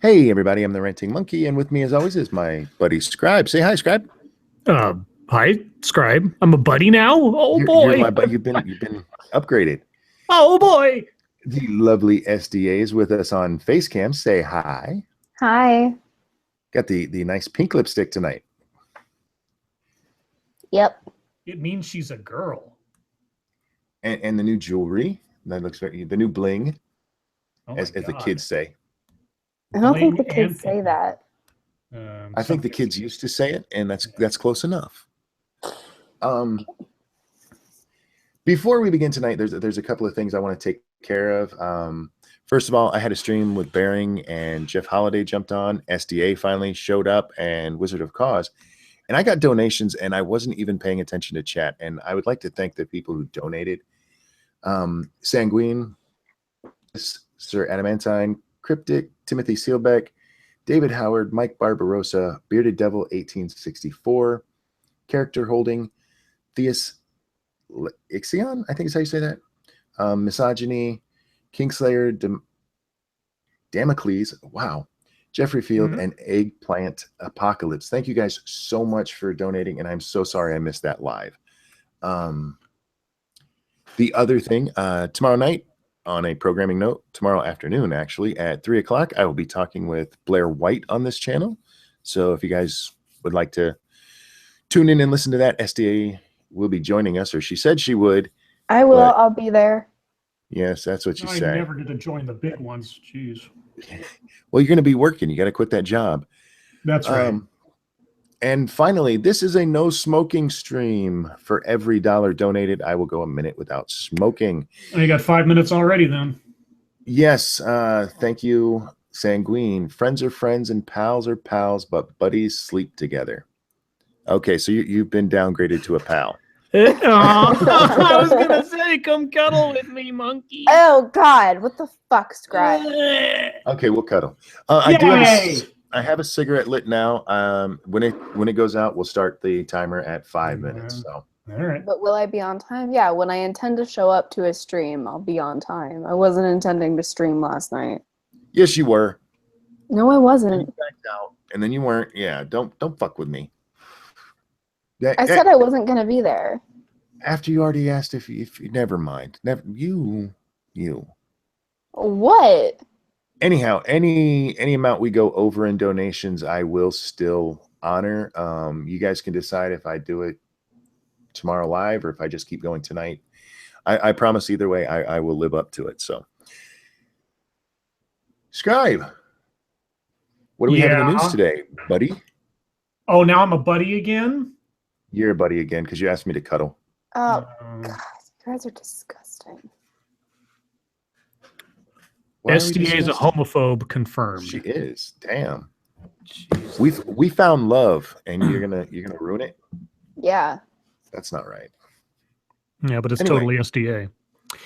Hey, everybody, I'm the Ranting Monkey, and with me, as always, is my buddy Scribe. Say hi, Scribe. Uh, Hi, Scribe. I'm a buddy now. Oh You're boy. my buddy. You've been upgraded. Oh boy. The lovely SDA is with us on Facecam. Say hi. Hi. Got the nice pink lipstick tonight. Yep. It means she's a girl. And the new jewelry. That looks very, the new bling, Oh as the kids say. I don't think the Bling kids and say pink. that. I think the kids used to say it, and that's close enough. Before we begin tonight, there's a couple of things I want to take care of. First of all, I had a stream with Bering and Jeff Holiday jumped on. SDA finally showed up, and Wizard of Cause, and I got donations, and I wasn't even paying attention to chat. And I would like to thank the people who donated: Sanguine, Sir Adamantine, Cryptic, Timothy Seelbeck, David Howard, Mike Barbarossa, Bearded Devil 1864, Character Holding, Theus Ixion, I think is how you say that. Misogyny, Kingslayer, Damocles, wow, Jeffrey Field, and Eggplant Apocalypse. Thank you guys so much for donating, and I'm so sorry I missed that live. The other thing, tomorrow night, on a programming note, tomorrow afternoon, actually, at 3 o'clock, I will be talking with Blair White on this channel. So if you guys would like to tune in and listen to that, SDA will be joining us, or she said she would. I will. I'll be there. Yes, that's what you I say. never get to join the big ones. Jeez. Well, you're going to be working. You got to quit that job. That's right. And finally, this is a no smoking stream. For every $1 donated, I will go a minute without smoking. Oh, you got 5 minutes already then. Yes, thank you, Sanguine. Friends are friends and pals are pals, but buddies sleep together. Okay, so you've been downgraded to a pal. I was going to say, come cuddle with me, monkey. Oh, God. What the fuck, Scribe? Okay, we'll cuddle. I have a cigarette lit now. When it goes out, we'll start the timer at 5 minutes. So. All right. But will I be on time? Yeah, when I intend to show up to a stream, I'll be on time. I wasn't intending to stream last night. Yes, you were. No, I wasn't. Backed out, and then you weren't. Yeah, don't fuck with me. I said I wasn't going to be there. After you already asked if you never mind. Never you. What? Anyhow, any amount we go over in donations, I will still honor. You guys can decide if I do it tomorrow live or if I just keep going tonight. I promise either way, I will live up to it. So, Scribe, what do we have in the news today, buddy? Oh, now I'm a buddy again? You're a buddy again because you asked me to cuddle. Oh, God, you guys are disgusting. SDA is a homophobe, confirmed. She is. Damn. Jeez. We found love, and you're gonna ruin it. Yeah. That's not right. Yeah, but it's Anyway, totally SDA.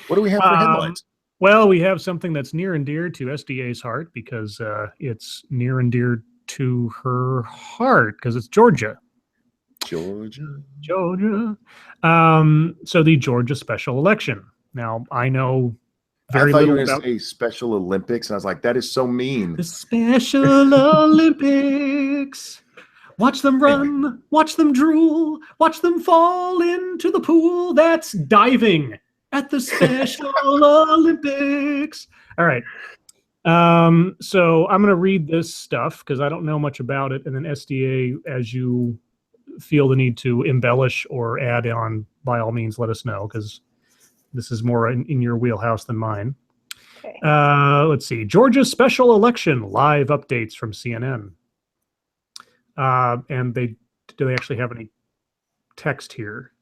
What do we have for headlines? Well, we have something that's near and dear to SDA's heart because it's near and dear to her heart because it's Georgia. Georgia. So the Georgia special election. Now, I know very I thought you little were about going to say Special Olympics, and I was like, that is so mean. the Special Olympics. Watch them run, watch them drool, watch them fall into the pool. That's diving at the Special Olympics. All right. So I'm going to read this stuff because I don't know much about it. And then SDA, as you feel the need to embellish or add on, by all means, let us know because this is more in your wheelhouse than mine. Okay. Let's see. Georgia's special election live updates from CNN. And do they actually have any text here?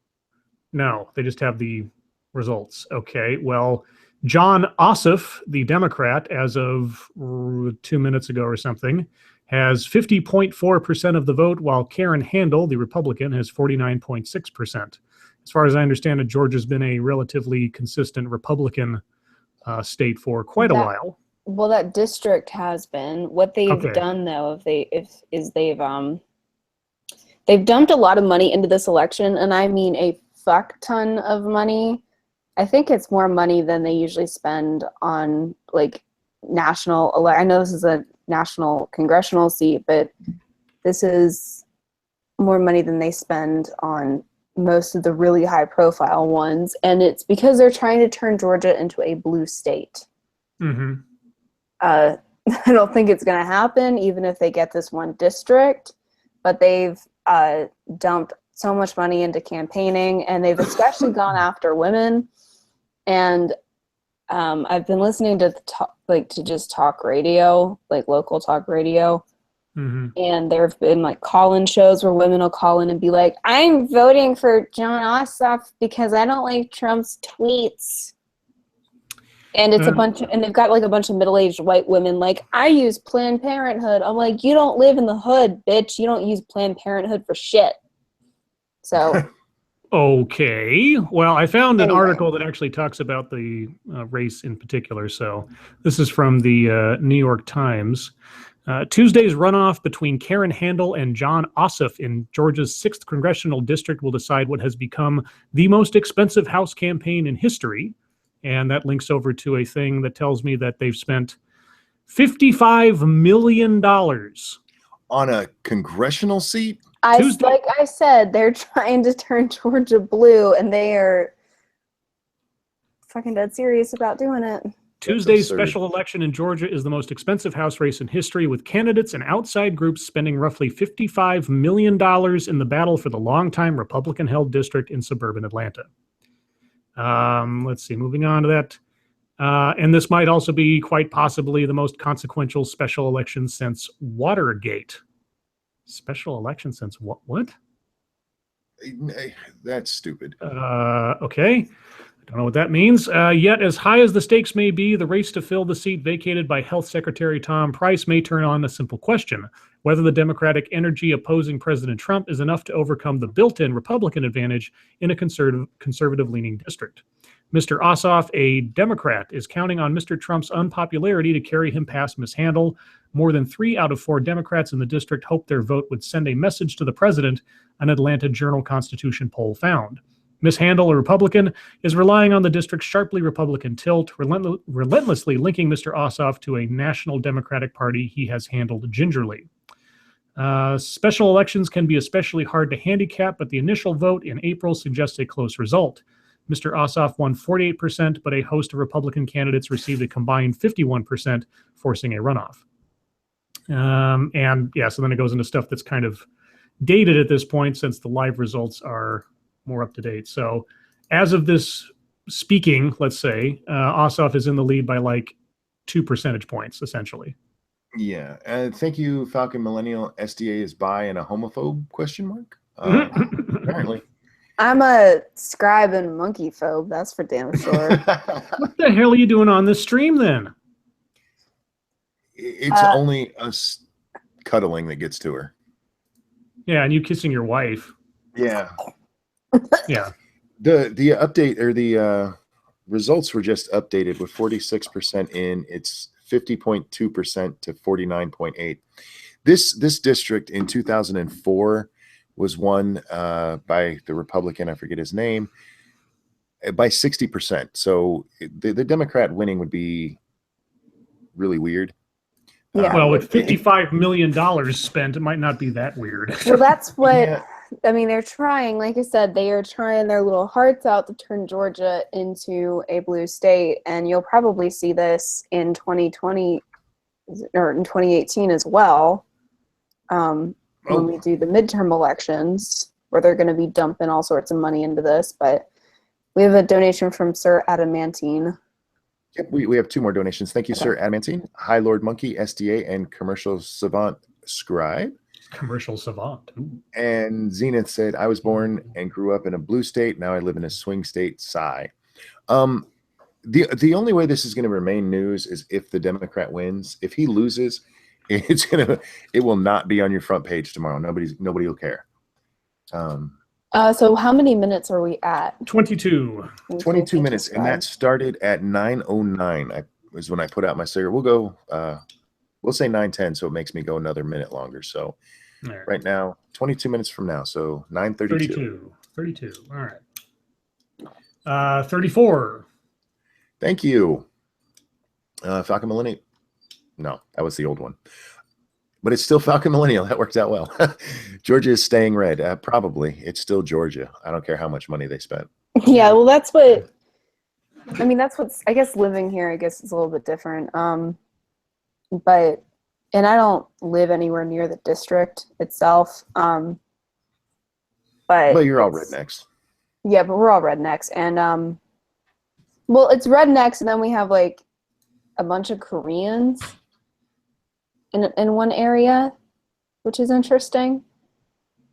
No, they just have the results. Okay, well, John Ossoff, the Democrat, as of 2 minutes ago or something, has 50.4% of the vote, while Karen Handel, the Republican, has 49.6%. As far as I understand it, Georgia's been a relatively consistent Republican state for quite a while. Well, that district has been. What they've done, though, they've dumped a lot of money into this election, and I mean a fuck ton of money. I think it's more money than they usually spend on like national. I know this is a national congressional seat, but this is more money than they spend on most of the really high profile ones. And it's because they're trying to turn Georgia into a blue state. Mm-hmm. I don't think it's going to happen, even if they get this one district, but they've dumped so much money into campaigning, and they've especially gone after women. And I've been listening to just talk radio, like local talk radio. Mm-hmm. And there have been like call-in shows where women will call in and be like, I'm voting for John Ossoff because I don't like Trump's tweets. And it's and they've got like a bunch of middle-aged white women like, I use Planned Parenthood. I'm like, you don't live in the hood, bitch. You don't use Planned Parenthood for shit. So. Okay. Well, I found an article that actually talks about the race in particular. So this is from the New York Times. Tuesday's runoff between Karen Handel and John Ossoff in Georgia's 6th congressional district will decide what has become the most expensive House campaign in history. And that links over to a thing that tells me that they've spent $55 million on a congressional seat. Like I said, they're trying to turn Georgia blue, and they are fucking dead serious about doing it. Tuesday's special election in Georgia is the most expensive House race in history, with candidates and outside groups spending roughly $55 million in the battle for the longtime Republican-held district in suburban Atlanta. Let's see, moving on to that. And this might also be quite possibly the most consequential special election since Watergate. Special election since what? That's stupid. Okay. I don't know what that means. Yet, as high as the stakes may be, the race to fill the seat vacated by Health Secretary Tom Price may turn on a simple question: whether the Democratic energy opposing President Trump is enough to overcome the built-in Republican advantage in a conservative-leaning district. Mr. Ossoff, a Democrat, is counting on Mr. Trump's unpopularity to carry him past Ms. Handel. More than 3 out of 4 Democrats in the district hoped their vote would send a message to the president, an Atlanta Journal-Constitution poll found. Ms. Handel, a Republican, is relying on the district's sharply Republican tilt, relentlessly linking Mr. Ossoff to a national Democratic Party he has handled gingerly. Special elections can be especially hard to handicap, but the initial vote in April suggests a close result. Mr. Ossoff won 48%, but a host of Republican candidates received a combined 51%, forcing a runoff. And yeah, so then it goes into stuff that's kind of dated at this point, since the live results are more up to date. So as of this speaking, let's say, Ossoff is in the lead by like 2 percentage points, essentially. Yeah. Thank you, Falcon Millennial. SDA is bi and a homophobe, question mark? Apparently. I'm a scribe and monkey phobe, that's for damn sure. What the hell are you doing on this stream then? It's only us cuddling that gets to her. Yeah, and you kissing your wife. Yeah. Yeah. The update, or the results were just updated with 46% in. It's 50.2% to 49.8. This district in 2004 was won by the Republican, I forget his name, by 60%. So the Democrat winning would be really weird. Yeah. Well, with $55 million spent, it might not be that weird. Well, that's what, I mean, they're trying, like I said, they are trying their little hearts out to turn Georgia into a blue state. And you'll probably see this in 2020 or in 2018 as well. When we do the midterm elections, where they're going to be dumping all sorts of money into this. But we have a donation from Sir Adamantine. Yep, we have 2 more donations. Thank you, Sir Adamantine. Hi, Lord Monkey, SDA, and Commercial Savant Scribe. Commercial Savant. Ooh. And Zenith said, I was born and grew up in a blue state. Now I live in a swing state. Sigh. The only way this is going to remain news is if the Democrat wins. If he loses, it will not be on your front page tomorrow. Nobody will care. So how many minutes are we at? 22 minutes, and that started at 9:09. Was when I put out my cigarette. We'll go. We'll say 9:10, so it makes me go another minute longer. So right now, 22 minutes from now, so 9:32. 32. All right. 34. Thank you, Falcon Millennium. No, that was the old one. But it's still Falcon Millennial. That worked out well. Georgia is staying red. Probably. It's still Georgia. I don't care how much money they spent. Yeah, well, that's what. I mean, that's what's. I guess living here, I guess, is a little bit different. But and I don't live anywhere near the district itself. But you're all rednecks. Yeah, but we're all rednecks, and well, it's rednecks, and then we have like a bunch of Koreans in one area, which is interesting.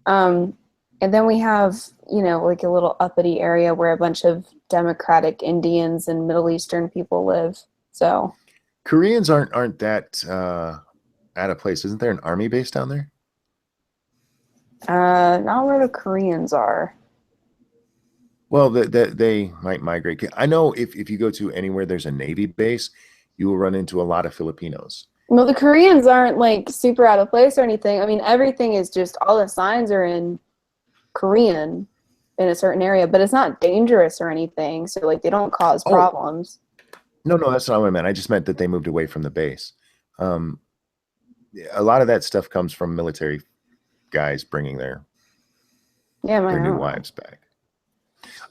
And then we have, like a little uppity area where a bunch of Democratic Indians and Middle Eastern people live. So Koreans aren't that out of place. Isn't there an army base down there? not where the Koreans are. Well, they might migrate. I know if you go to anywhere there's a Navy base, you will run into a lot of Filipinos. Well, the Koreans aren't like super out of place or anything. I mean, everything is just, all the signs are in Korean in a certain area, but it's not dangerous or anything. So like they don't cause problems. No, that's not what I meant. I just meant that they moved away from the base. A lot of that stuff comes from military guys bringing their new wives back.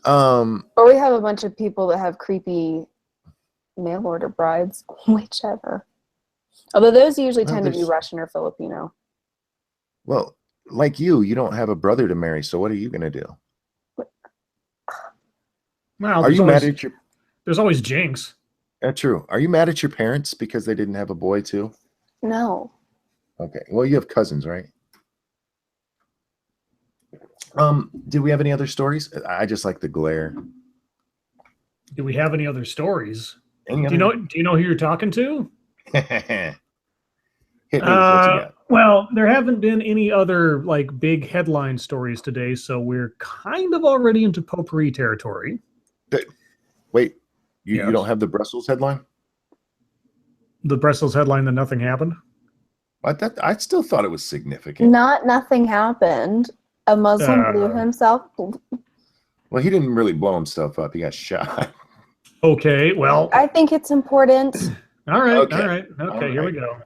Or we have a bunch of people that have creepy mail order brides, whichever. Although those usually tend to be Russian or Filipino. Well, like you don't have a brother to marry, so what are you going to do? Well, are you mad at your... There's always Jinx. That's true. Are you mad at your parents because they didn't have a boy too? No. Okay. Well, you have cousins, right? Do we have any other stories? I just like the glare. Do we have any other stories? Do you know who you're talking to? Hit me. What you got? Well, there haven't been any other like big headline stories today, so we're kind of already into potpourri territory. Wait, you don't have the Brussels headline? The Brussels headline that nothing happened? I still thought it was significant. Nothing happened. A Muslim blew himself. Well, he didn't really blow himself up. He got shot. Okay, well. I think it's important. All right. Okay, here we go.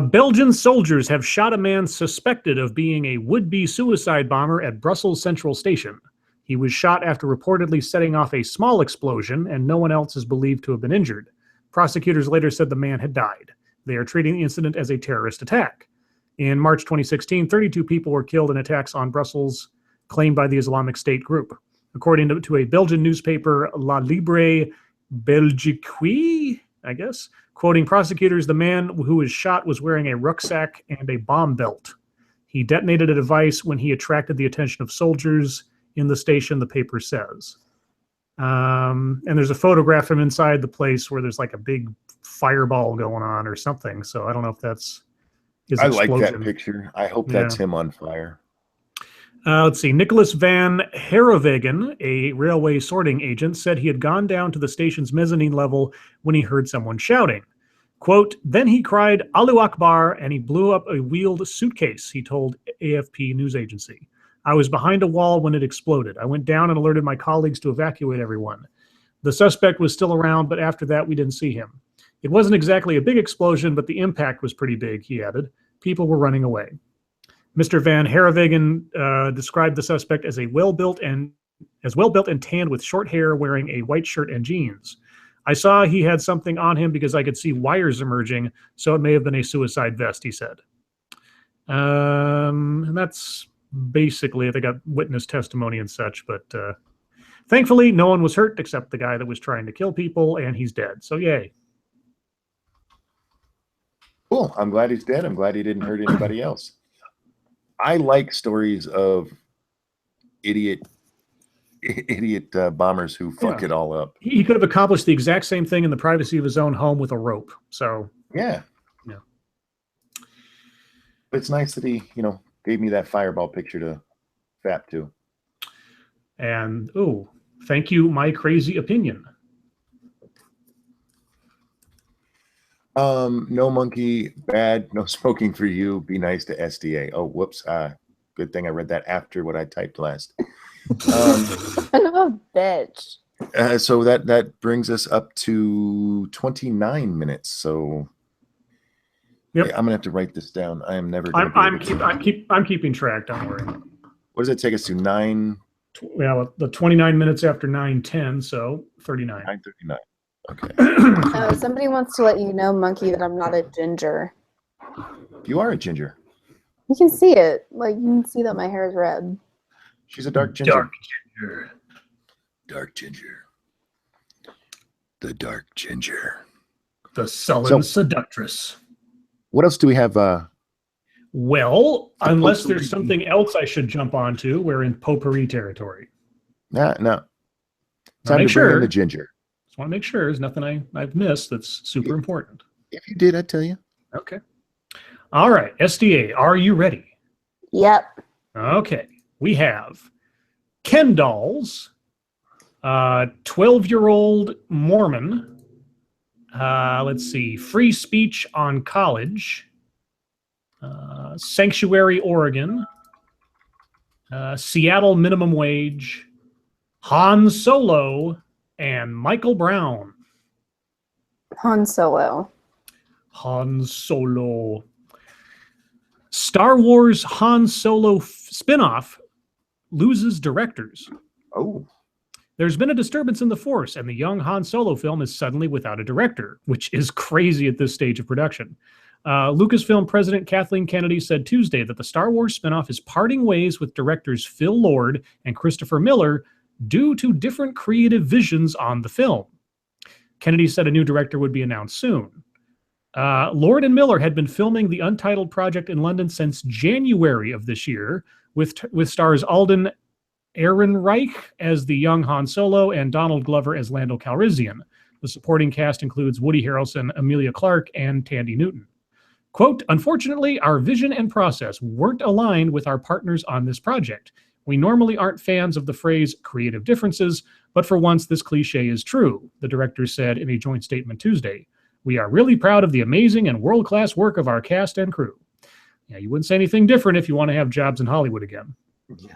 Belgian soldiers have shot a man suspected of being a would-be suicide bomber at Brussels Central Station. He was shot after reportedly setting off a small explosion, and no one else is believed to have been injured. Prosecutors later said the man had died. They are treating the incident as a terrorist attack. In March 2016, 32 people were killed in attacks on Brussels claimed by the Islamic State group. According to a Belgian newspaper, La Libre Belgique, I guess, quoting prosecutors, the man who was shot was wearing a rucksack and a bomb belt. He detonated a device when he attracted the attention of soldiers in the station, the paper says. And there's a photograph from inside the place where there's like a big fireball going on or something. So I don't know if that's his explosion. I like that picture. I hope that's him on fire. Let's see. Nicholas van Herrewegen, a railway sorting agent, said he had gone down to the station's mezzanine level when he heard someone shouting. Quote, then he cried, Allahu Akbar, and he blew up a wheeled suitcase, he told AFP news agency. I was behind a wall when it exploded. I went down and alerted my colleagues to evacuate everyone. The suspect was still around, but after that, we didn't see him. It wasn't exactly a big explosion, but the impact was pretty big, he added. People were running away. Mr. Van Herrewegen described the suspect as well-built and tanned with short hair, wearing a white shirt and jeans. I saw he had something on him because I could see wires emerging, so it may have been a suicide vest, he said. And that's basically, they got witness testimony and such, but thankfully no one was hurt except the guy that was trying to kill people, and he's dead, so yay. Cool. I'm glad he's dead. I'm glad he didn't hurt anybody else. I like stories of idiot bombers who fuck it all up. He could have accomplished the exact same thing in the privacy of his own home with a rope. So yeah. But it's nice that he, gave me that fireball picture to fap to. And thank you, my crazy opinion. No monkey, bad, no smoking for you, be nice to SDA. Oh, whoops. Good thing I read that after what I typed last. Son of a bitch. So that brings us up to 29 minutes. So Yep. I'm gonna have to write this down. I am never gonna I'm keeping track. Don't worry. What does it take us to? 9. Well, the 29 minutes after 9:10, so 39. 9:39. Okay. Somebody wants to let you know, Monkey, that I'm not a ginger. You are a ginger. You can see it. Like, you can see that my hair is red. She's a dark ginger. Dark ginger. Dark ginger. The dark ginger. The sullen seductress. What else do we have? Well, unless there's something else I should jump onto, we're in potpourri territory. No. Time to make bring in sure. the ginger. Just want to make sure there's nothing I've missed that's super important. If you did, I'd tell you. Okay. All right, SDA, are you ready? Yep. Okay. We have Ken Dolls, 12-year-old Mormon. Let's see, free speech on college. Sanctuary, Oregon. Seattle minimum wage. Han Solo and Michael Brown. Han Solo. Han Solo. Star Wars Han Solo spinoff loses directors. Oh. There's been a disturbance in the Force, and the young Han Solo film is suddenly without a director, which is crazy at this stage of production. Lucasfilm president Kathleen Kennedy said Tuesday that the Star Wars spinoff is parting ways with directors Phil Lord and Christopher Miller due to different creative visions on the film. Kennedy said a new director would be announced soon. Lord and Miller had been filming the untitled project in London since January of this year, with stars Alden Ehrenreich as the young Han Solo and Donald Glover as Lando Calrissian. The supporting cast includes Woody Harrelson, Emilia Clarke, and Tandy Newton. Quote, unfortunately, our vision and process weren't aligned with our partners on this project. We normally aren't fans of the phrase creative differences, but for once this cliche is true, the director said in a joint statement Tuesday. We are really proud of the amazing and world-class work of our cast and crew. Yeah, you wouldn't say anything different if you want to have jobs in Hollywood again.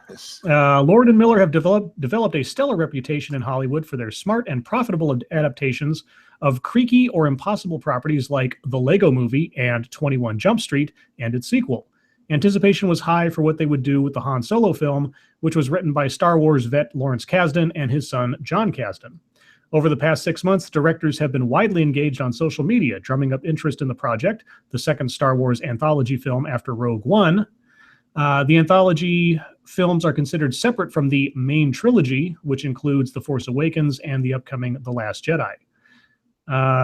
Yes. Lord and Miller have developed a stellar reputation in Hollywood for their smart and profitable adaptations of creaky or impossible properties like The Lego Movie and 21 Jump Street and its sequel. Anticipation was high for what they would do with the Han Solo film, which was written by Star Wars vet Lawrence Kasdan and his son John Kasdan. Over the past 6 months, directors have been widely engaged on social media, drumming up interest in the project, the second Star Wars anthology film after Rogue One. The anthology films are considered separate from the main trilogy, which includes The Force Awakens and the upcoming The Last Jedi.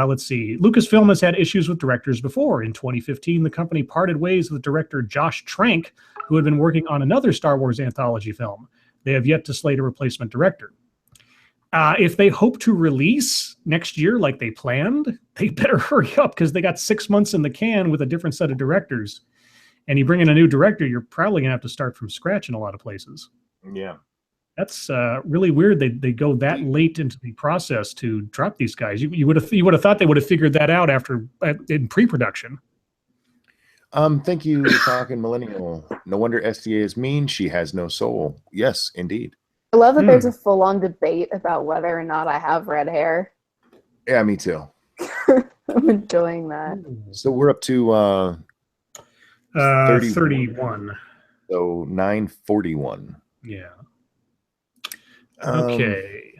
Let's see. Lucasfilm has had issues with directors before. In 2015, the company parted ways with director Josh Trank, who had been working on another Star Wars anthology film. They have yet to slate a replacement director. If they hope to release next year like they planned, they better hurry up because they got 6 months in the can with a different set of directors. And you bring in a new director, you're probably going to have to start from scratch in a lot of places. Yeah. That's really weird. They go that late into the process to drop these guys. You would have thought they would have figured that out in pre-production. Thank you, Talking Millennial. No wonder SDA is mean. She has no soul. Yes, indeed. I love that there's a full-on debate about whether or not I have red hair. Yeah, me too. I'm enjoying that. So we're up to 31. So 9:41. Yeah. Okay.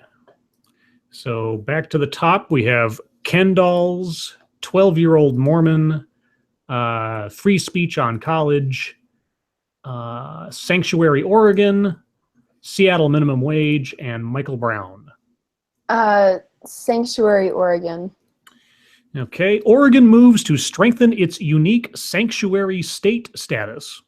So back to the top, we have Ken Dolls, 12-year-old Mormon, free speech on college, Sanctuary, Oregon, Seattle minimum wage, and Michael Brown. Sanctuary, Oregon. Okay. Oregon moves to strengthen its unique sanctuary state status.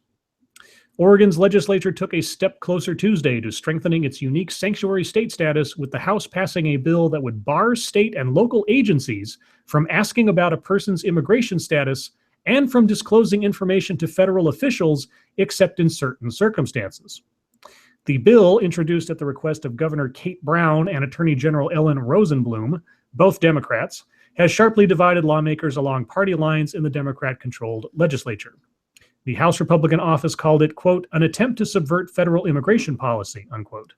Oregon's legislature took a step closer Tuesday to strengthening its unique sanctuary state status with the House passing a bill that would bar state and local agencies from asking about a person's immigration status and from disclosing information to federal officials except in certain circumstances. The bill, introduced at the request of Governor Kate Brown and Attorney General Ellen Rosenblum, both Democrats, has sharply divided lawmakers along party lines in the Democrat-controlled legislature. The House Republican office called it, quote, an attempt to subvert federal immigration policy, unquote.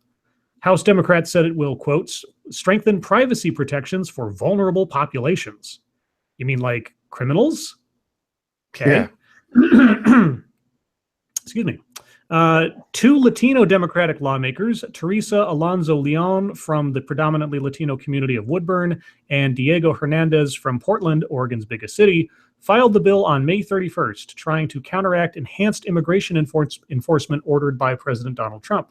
House Democrats said it will, quote, strengthen privacy protections for vulnerable populations. You mean like criminals? Okay. Yeah. Excuse me. Two Latino Democratic lawmakers, Teresa Alonso Leon from the predominantly Latino community of Woodburn and Diego Hernandez from Portland, Oregon's biggest city, filed the bill on May 31st, trying to counteract enhanced immigration enforcement ordered by President Donald Trump.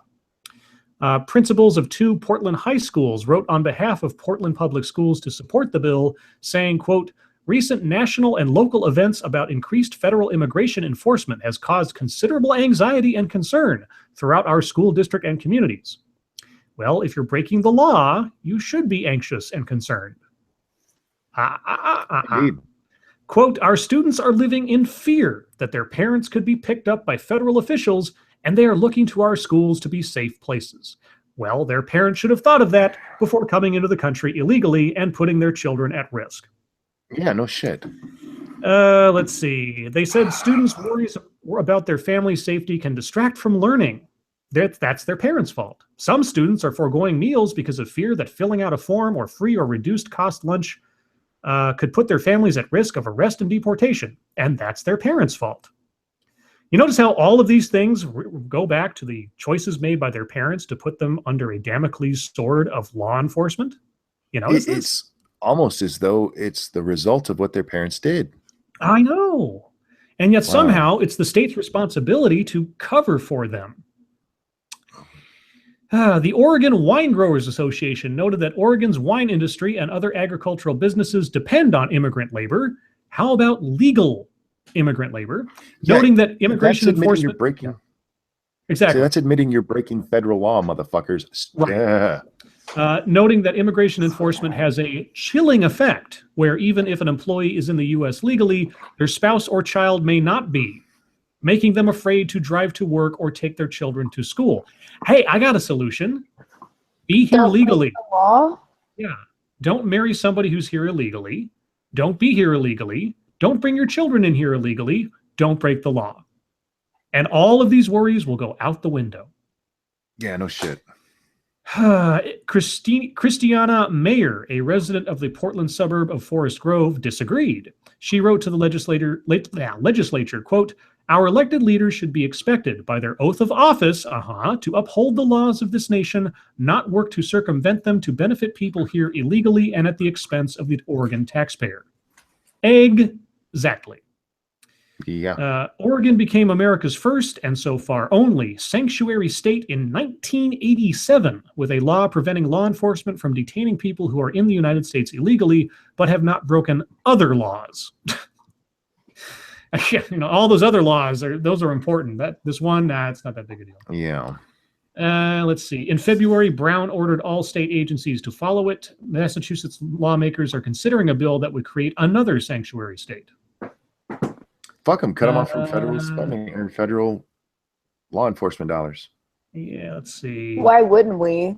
Principals of two Portland high schools wrote on behalf of Portland Public Schools to support the bill, saying, quote, recent national and local events about increased federal immigration enforcement has caused considerable anxiety and concern throughout our school district and communities. Well, if you're breaking the law, you should be anxious and concerned. Quote, our students are living in fear that their parents could be picked up by federal officials, and they are looking to our schools to be safe places. Well, their parents should have thought of that before coming into the country illegally and putting their children at risk. Yeah, no shit. Let's see. They said students' worries about their family's safety can distract from learning. That's their parents' fault. Some students are foregoing meals because of fear that filling out a form or free or reduced cost lunch could put their families at risk of arrest and deportation, and that's their parents' fault. You notice how all of these things go back to the choices made by their parents to put them under a Damocles sword of law enforcement? You notice this? It's almost as though it's the result of what their parents did. I know. And yet somehow it's the state's responsibility to cover for them. The Oregon Wine Growers Association noted that Oregon's wine industry and other agricultural businesses depend on immigrant labor. How about legal immigrant labor? Yeah, noting that immigration enforcement... Exactly. So that's admitting you're breaking federal law, motherfuckers. Right. Yeah. Noting that immigration enforcement has a chilling effect, where even if an employee is in the U.S. legally, their spouse or child may not be, making them afraid to drive to work or take their children to school. Hey, I got a solution. Be here legally. Law? Yeah. Don't marry somebody who's here illegally. Don't be here illegally. Don't bring your children in here illegally. Don't break the law. And all of these worries will go out the window. Yeah, no shit. Christiana Mayer, a resident of the Portland suburb of Forest Grove, disagreed. She wrote to the legislature, quote, our elected leaders should be expected by their oath of office to uphold the laws of this nation, not work to circumvent them to benefit people here illegally and at the expense of the Oregon taxpayer. Exactly. Yeah. Oregon became America's first, and so far only, sanctuary state in 1987, with a law preventing law enforcement from detaining people who are in the United States illegally, but have not broken other laws. All those other laws, those are important. This one, it's not that big a deal. Yeah. Let's see. In February, Brown ordered all state agencies to follow it. Massachusetts lawmakers are considering a bill that would create another sanctuary state. Fuck them. Cut them off from federal spending or federal law enforcement dollars. Yeah, let's see. Why wouldn't we?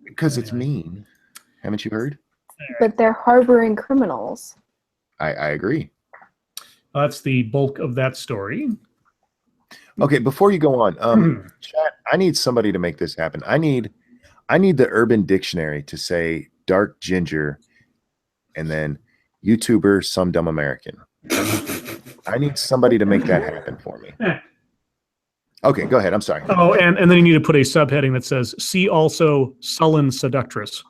Because it's mean. Haven't you heard? But they're harboring criminals. I agree. That's the bulk of that story. Okay, before you go on, chat, I need somebody to make this happen. I need the Urban Dictionary to say dark ginger and then YouTuber, some dumb American. I need somebody to make that happen for me. Okay, go ahead. I'm sorry. Oh, and then you need to put a subheading that says, see also sullen seductress.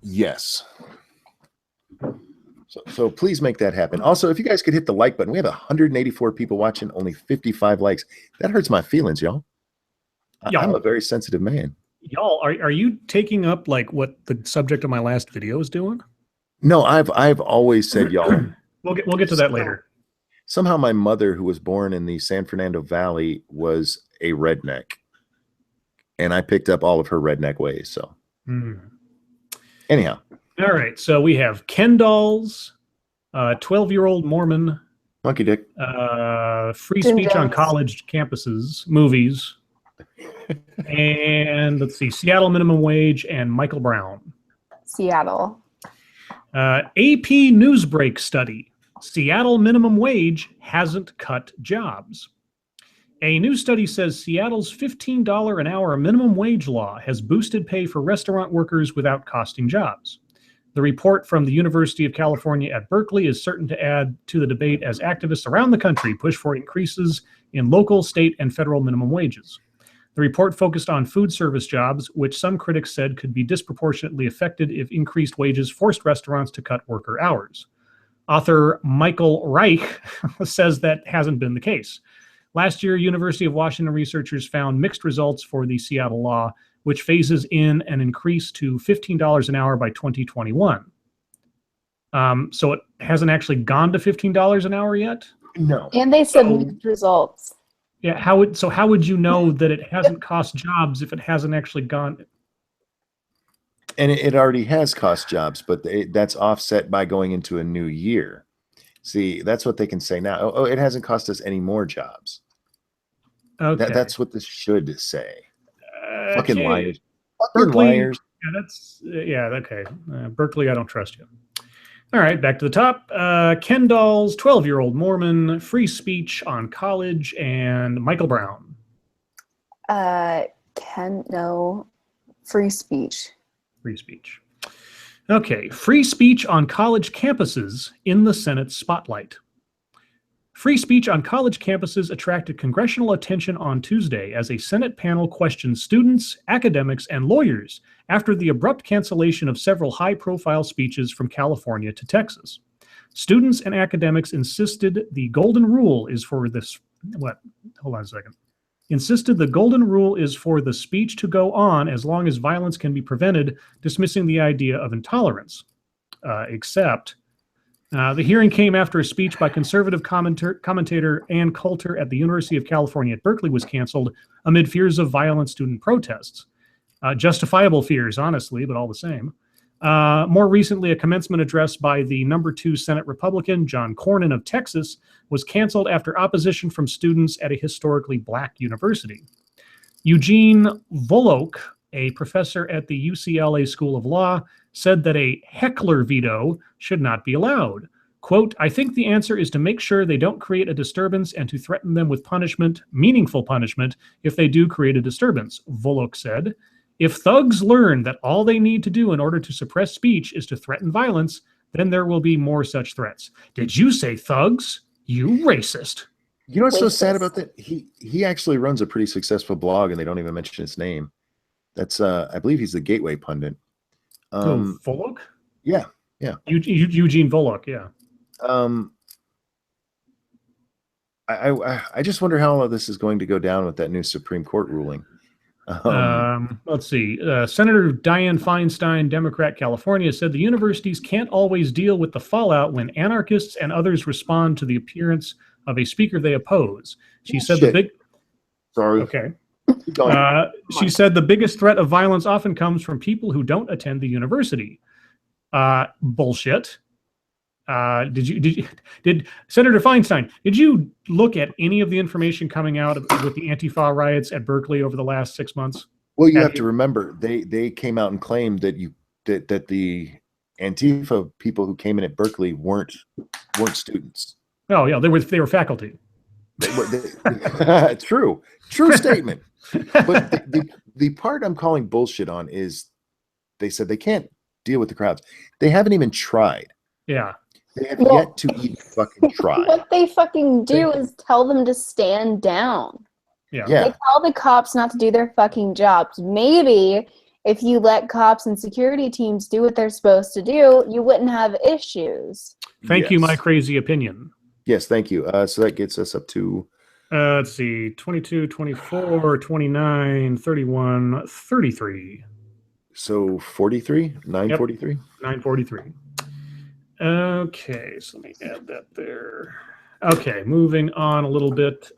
Yes. So please make that happen. Also, if you guys could hit the like button, we have 184 people watching, only 55 likes. That hurts my feelings, y'all. I'm a very sensitive man. Y'all, are you taking up like what the subject of my last video is doing? No, I've always said y'all. We'll get to that later. Somehow my mother, who was born in the San Fernando Valley, was a redneck. And I picked up all of her redneck ways. So anyhow. All right. So we have Ken dolls, 12-year-old Mormon, monkey dick, free speech on college campuses, movies, and let's see, Seattle minimum wage and Michael Brown. Seattle. AP Newsbreak study. Seattle minimum wage hasn't cut jobs. A new study says Seattle's $15 an hour minimum wage law has boosted pay for restaurant workers without costing jobs. The report from the University of California at Berkeley is certain to add to the debate as activists around the country push for increases in local, state, and federal minimum wages. The report focused on food service jobs, which some critics said could be disproportionately affected if increased wages forced restaurants to cut worker hours. Author Michael Reich says that hasn't been the case. Last year, University of Washington researchers found mixed results for the Seattle law, which phases in an increase to $15 an hour by 2021. So it hasn't actually gone to $15 an hour yet? No. And they said mixed results. Yeah, how would you know that it hasn't cost jobs if it hasn't actually gone? And it already has cost jobs, but that's offset by going into a new year. See, that's what they can say now. Oh, it hasn't cost us any more jobs. Okay. That's what this should say. Fucking Okay. liars. Fucking Berkeley, liars. Okay. Berkeley, I don't trust you. All right, back to the top. Kendall's 12-year-old Mormon, free speech on college, and Michael Brown. No, free speech. Free speech. Okay, free speech on college campuses in the Senate spotlight. Free speech on college campuses attracted congressional attention on Tuesday as a Senate panel questioned students, academics, and lawyers after the abrupt cancellation of several high-profile speeches from California to Texas. Students and academics insisted the golden rule is for this. What? Hold on a second. Insisted the golden rule is for the speech to go on as long as violence can be prevented, dismissing the idea of intolerance. Except the hearing came after a speech by conservative commentator Ann Coulter at the University of California at Berkeley was canceled amid fears of violent student protests. Justifiable fears, honestly, but all the same. More recently, a commencement address by the number 2 Senate Republican, John Cornyn of Texas, was canceled after opposition from students at a historically black university. Eugene Volokh, a professor at the UCLA School of Law, said that a heckler veto should not be allowed. Quote, I think the answer is to make sure they don't create a disturbance and to threaten them with punishment, meaningful punishment, if they do create a disturbance, Volokh said. If thugs learn that all they need to do in order to suppress speech is to threaten violence, then there will be more such threats. Did you say thugs? You racist. You know what's so sad about that? He actually runs a pretty successful blog, and they don't even mention his name. That's I believe he's the Gateway pundit. Volokh? Yeah. Eugene Volokh, yeah. I just wonder how all of this is going to go down with that new Supreme Court ruling. Let's see. Senator Dianne Feinstein, Democrat, California, said the universities can't always deal with the fallout when anarchists and others respond to the appearance of a speaker they oppose. She said Sorry. Okay. She said the biggest threat of violence often comes from people who don't attend the university. Bullshit. Did Senator Feinstein, did you look at any of the information coming out with the Antifa riots at Berkeley over the last 6 months? Well, you have to remember they came out and claimed that that the Antifa people who came in at Berkeley weren't students. Oh yeah, they were faculty. True statement. But the part I'm calling bullshit on is they said they can't deal with the crowds. They haven't even tried. Yeah. They have yet to even fucking try. What they fucking do is tell them to stand down. Yeah. They tell the cops not to do their fucking jobs. Maybe if you let cops and security teams do what they're supposed to do, you wouldn't have issues. Thank you, my crazy opinion. Yes, thank you. So that gets us up to let's see, 22, 24, 29, 31, 33. So 43? 943? Yep. 943. Okay, so let me add that there. Okay, moving on a little bit.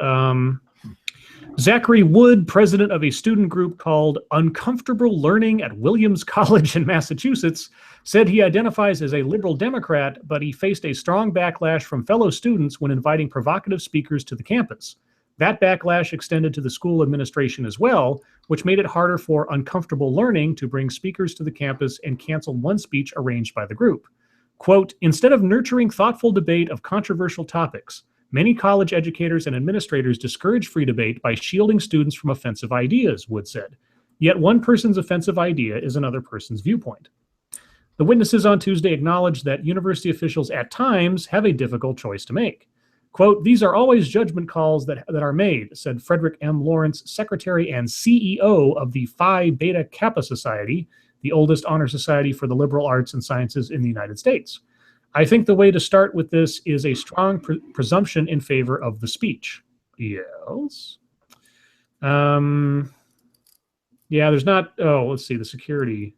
Zachary Wood, president of a student group called Uncomfortable Learning at Williams College in Massachusetts, said he identifies as a liberal Democrat, but he faced a strong backlash from fellow students when inviting provocative speakers to the campus. That backlash extended to the school administration as well, which made it harder for Uncomfortable Learning to bring speakers to the campus and canceled one speech arranged by the group. Quote, instead of nurturing thoughtful debate of controversial topics, Many college educators and administrators discourage free debate by shielding students from offensive ideas, Wood said. Yet one person's offensive idea is another person's viewpoint. The witnesses on Tuesday acknowledged that university officials at times have a difficult choice to make. Quote, "These are always judgment calls that are made," said Frederick M. Lawrence, secretary and CEO of the Phi Beta Kappa Society, the oldest honor society for the liberal arts and sciences in the United States. "I think the way to start with this is a strong presumption in favor of the speech." Yes. Yeah, there's not, let's see, the security.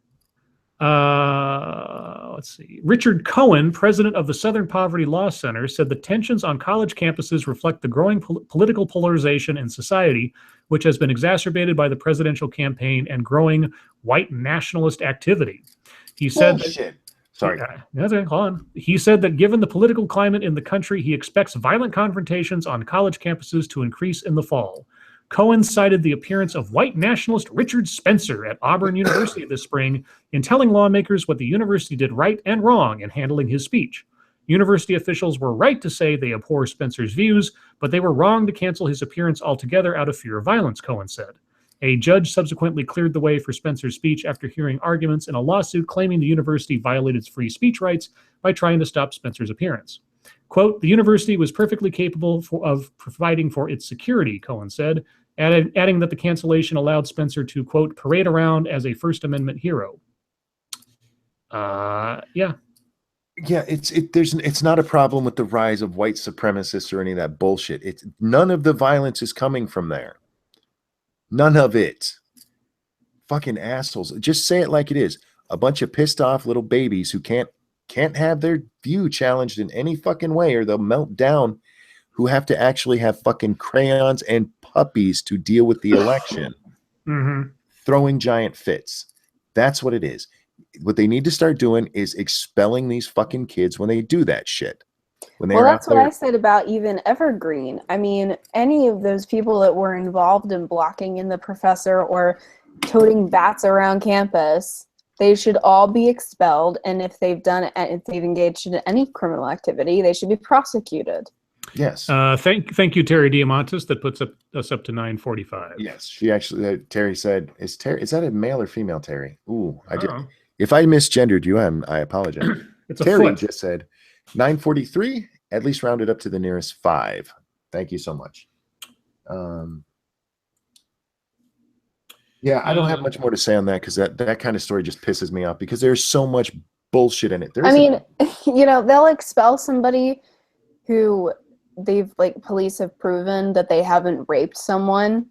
Let's see. Richard Cohen, president of the Southern Poverty Law Center, said the tensions on college campuses reflect the growing political polarization in society, which has been exacerbated by the presidential campaign and growing white nationalist activity. He said Bullshit. Sorry. Hold on. He said that given the political climate in the country, he expects violent confrontations on college campuses to increase in the fall. Cohen cited the appearance of white nationalist Richard Spencer at Auburn University this spring in telling lawmakers what the university did right and wrong in handling his speech. University officials were right to say they abhor Spencer's views, but they were wrong to cancel his appearance altogether out of fear of violence, Cohen said. A judge subsequently cleared the way for Spencer's speech after hearing arguments in a lawsuit claiming the university violated its free speech rights by trying to stop Spencer's appearance. Quote, "The university was perfectly capable of providing for its security," Cohen said, adding that the cancellation allowed Spencer to, quote, "parade around as a First Amendment hero." Yeah. Yeah, it's not a problem with the rise of white supremacists or any of that bullshit. It's none of the violence is coming from there. None of it. Fucking assholes. Just say it like it is. A bunch of pissed off little babies who can't have their view challenged in any fucking way, or they'll melt down, who have to actually have fucking crayons and puppies to deal with the election. Mm-hmm. Throwing giant fits. That's what it is. What they need to start doing is expelling these fucking kids when they do that shit. When Well, that's what I said about even Evergreen. I mean, any of those people that were involved in blocking in the professor or toting bats around campus, they should all be expelled. And if they've engaged in any criminal activity, they should be prosecuted. Yes. Thank you, Terry Diamantis. That puts us up to 9:45. Yes, she actually. Terry said, "Is that a male or female, Terry?" Ooh, I did. Oh. If I misgendered you, I apologize. It's a Terry foot. just said 9:43. At least rounded up to the nearest 5. Thank you so much. Yeah, I don't have much more to say on that because that kind of story just pisses me off because there's so much bullshit in it. They'll expel somebody who police have proven that they haven't raped someone.